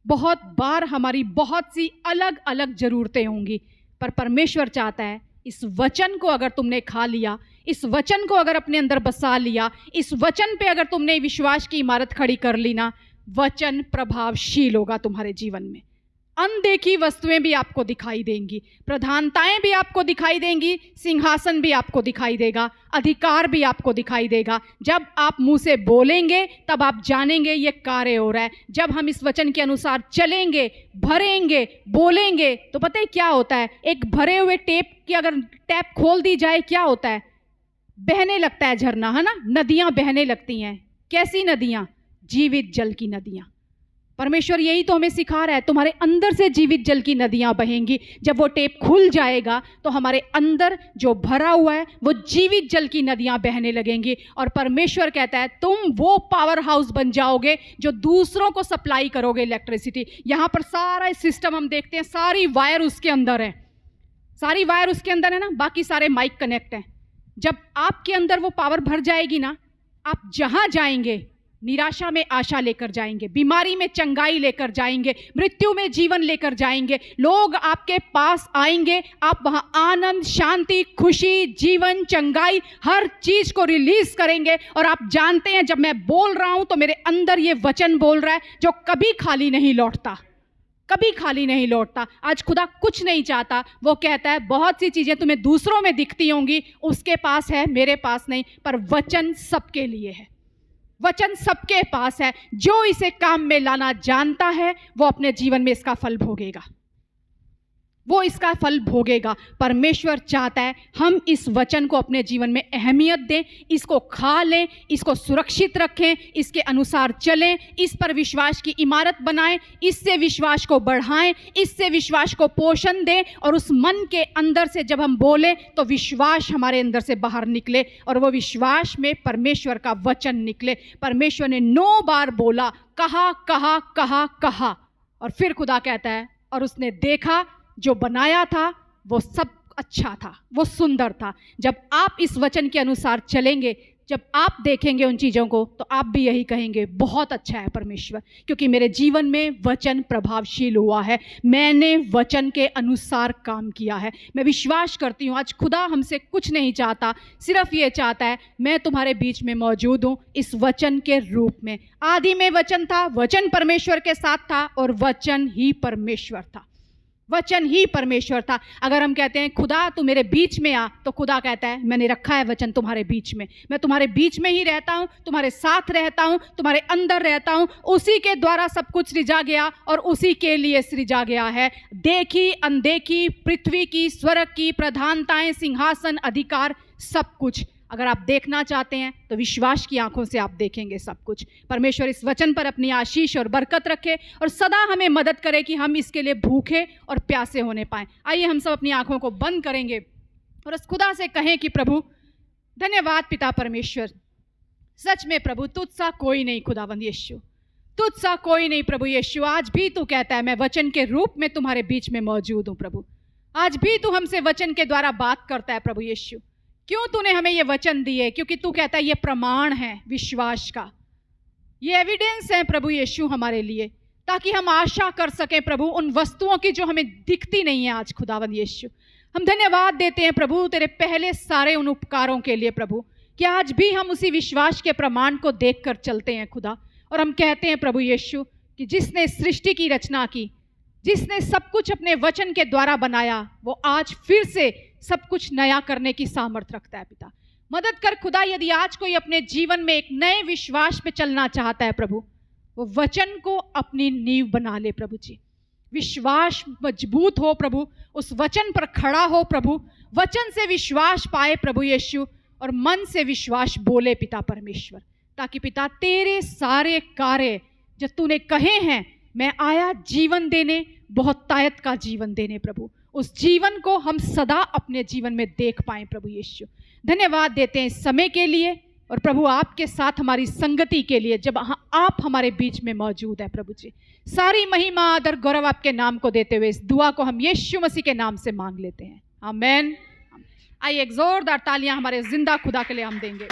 बहुत बार हमारी बहुत सी अलग अलग ज़रूरतें होंगी, पर परमेश्वर चाहता है इस वचन को अगर तुमने खा लिया, इस वचन को अगर अपने अंदर बसा लिया, इस वचन पे अगर तुमने विश्वास की इमारत खड़ी कर ली ना, वचन प्रभावशील होगा तुम्हारे जीवन में। अनदेखी वस्तुएं भी आपको दिखाई देंगी, प्रधानताएं भी आपको दिखाई देंगी, सिंहासन भी आपको दिखाई देगा, अधिकार भी आपको दिखाई देगा। जब आप मुंह से बोलेंगे तब आप जानेंगे ये कार्य हो रहा है। जब हम इस वचन के अनुसार चलेंगे, भरेंगे, बोलेंगे, तो पता है क्या होता है? एक भरे हुए टेप की अगर टैप खोल दी जाए क्या होता है? बहने लगता है झरना, है ना, नदियां बहने लगती हैं। कैसी नदियां? जीवित जल की नदियां। परमेश्वर यही तो हमें सिखा रहा है, तुम्हारे अंदर से जीवित जल की नदियां बहेंगी। जब वो टेप खुल जाएगा तो हमारे अंदर जो भरा हुआ है वो जीवित जल की नदियां बहने लगेंगी। और परमेश्वर कहता है तुम वो पावर हाउस बन जाओगे जो दूसरों को सप्लाई करोगे इलेक्ट्रिसिटी। यहाँ पर सारा सिस्टम हम देखते हैं, सारी वायर उसके अंदर है, सारी वायर उसके अंदर है ना, बाकी सारे माइक कनेक्ट हैं। जब आपके अंदर वो पावर भर जाएगी ना, आप जहां जाएंगे निराशा में आशा लेकर जाएंगे, बीमारी में चंगाई लेकर जाएंगे, मृत्यु में जीवन लेकर जाएंगे। लोग आपके पास आएंगे, आप वहां आनंद, शांति, खुशी, जीवन, चंगाई, हर चीज को रिलीज करेंगे। और आप जानते हैं जब मैं बोल रहा हूं तो मेरे अंदर ये वचन बोल रहा है जो कभी खाली नहीं लौटता, कभी खाली नहीं लौटता। आज खुदा कुछ नहीं चाहता, वो कहता है बहुत सी चीजें तुम्हें दूसरों में दिखती होंगी, उसके पास है, मेरे पास नहीं, पर वचन सबके लिए है, वचन सबके पास है। जो इसे काम में लाना जानता है वो अपने जीवन में इसका फल भोगेगा, वो इसका फल भोगेगा। परमेश्वर चाहता है हम इस वचन को अपने जीवन में अहमियत दें, इसको खा लें, इसको सुरक्षित रखें, इसके अनुसार चलें, इस पर विश्वास की इमारत बनाएं, इससे विश्वास को बढ़ाएं, इससे विश्वास को पोषण दें। और उस मन के अंदर से जब हम बोलें तो विश्वास हमारे अंदर से बाहर निकले और वो विश्वास में परमेश्वर का वचन निकले। परमेश्वर ने 9 बार बोला, कहा कहा कहा कहा, और फिर खुदा कहता है और उसने देखा जो बनाया था वो सब अच्छा था, वो सुंदर था। जब आप इस वचन के अनुसार चलेंगे, जब आप देखेंगे उन चीज़ों को, तो आप भी यही कहेंगे बहुत अच्छा है परमेश्वर, क्योंकि मेरे जीवन में वचन प्रभावशील हुआ है, मैंने वचन के अनुसार काम किया है। मैं विश्वास करती हूँ आज खुदा हमसे कुछ नहीं चाहता, सिर्फ ये चाहता है मैं तुम्हारे बीच में मौजूद हूँ इस वचन के रूप में। आदि में वचन था, वचन परमेश्वर के साथ था और वचन ही परमेश्वर था, वचन ही परमेश्वर था। अगर हम कहते हैं खुदा तू मेरे बीच में आ, तो खुदा कहता है मैंने रखा है वचन तुम्हारे बीच में, मैं तुम्हारे बीच में ही रहता हूं, तुम्हारे साथ रहता हूं, तुम्हारे अंदर रहता हूं। उसी के द्वारा सब कुछ सृजा गया और उसी के लिए सृजा गया है। देखी अनदेखी, पृथ्वी की, स्वर्ग की, प्रधानताएं, सिंहासन, अधिकार, सब कुछ अगर आप देखना चाहते हैं तो विश्वास की आंखों से आप देखेंगे सब कुछ। परमेश्वर इस वचन पर अपनी आशीष और बरकत रखे और सदा हमें मदद करे कि हम इसके लिए भूखे और प्यासे होने पाएं। आइए हम सब अपनी आंखों को बंद करेंगे और उस खुदा से कहें कि प्रभु धन्यवाद पिता परमेश्वर, सच में प्रभु तुझसा कोई नहीं, खुदावंद यीशु तुझसा कोई नहीं। प्रभु यीशु आज भी तू कहता है मैं वचन के रूप में तुम्हारे बीच में मौजूद हूँ। प्रभु आज भी तू हमसे वचन के द्वारा बात करता है प्रभु यीशु। क्यों तूने हमें ये वचन दिए? क्योंकि तू कहता है ये प्रमाण है विश्वास का, ये एविडेंस है प्रभु यीशु हमारे लिए, ताकि हम आशा कर सकें प्रभु उन वस्तुओं की जो हमें दिखती नहीं है। आज खुदावंद यीशु हम धन्यवाद देते हैं प्रभु तेरे पहले सारे उन उपकारों के लिए प्रभु, कि आज भी हम उसी विश्वास के प्रमाण को देखकर चलते हैं खुदा। और हम कहते हैं प्रभु यीशु कि जिसने सृष्टि की रचना की, जिसने सब कुछ अपने वचन के द्वारा बनाया, वो आज फिर से सब कुछ नया करने की सामर्थ्य रखता है। पिता मदद कर खुदा, यदि आज कोई अपने जीवन में एक नए विश्वास पे चलना चाहता है प्रभु, वो वचन को अपनी नींव बना ले प्रभु जी। विश्वास मजबूत हो प्रभु, उस वचन पर खड़ा हो प्रभु, वचन से विश्वास पाए प्रभु यीशु, और मन से विश्वास बोले पिता परमेश्वर, ताकि पिता तेरे सारे कार्य जो तूने कहे हैं, मैं आया जीवन देने, बहुत तायत का जीवन देने प्रभु, उस जीवन को हम सदा अपने जीवन में देख पाएं प्रभु यीशु। धन्यवाद देते हैं इस समय के लिए, और प्रभु आपके साथ हमारी संगति के लिए, जब आप हमारे बीच में मौजूद है प्रभु जी। सारी महिमा आदर गौरव आपके नाम को देते हुए इस दुआ को हम यीशु मसीह के नाम से मांग लेते हैं, आमीन। आइए एक जोरदार तालियां हमारे जिंदा खुदा के लिए हम देंगे।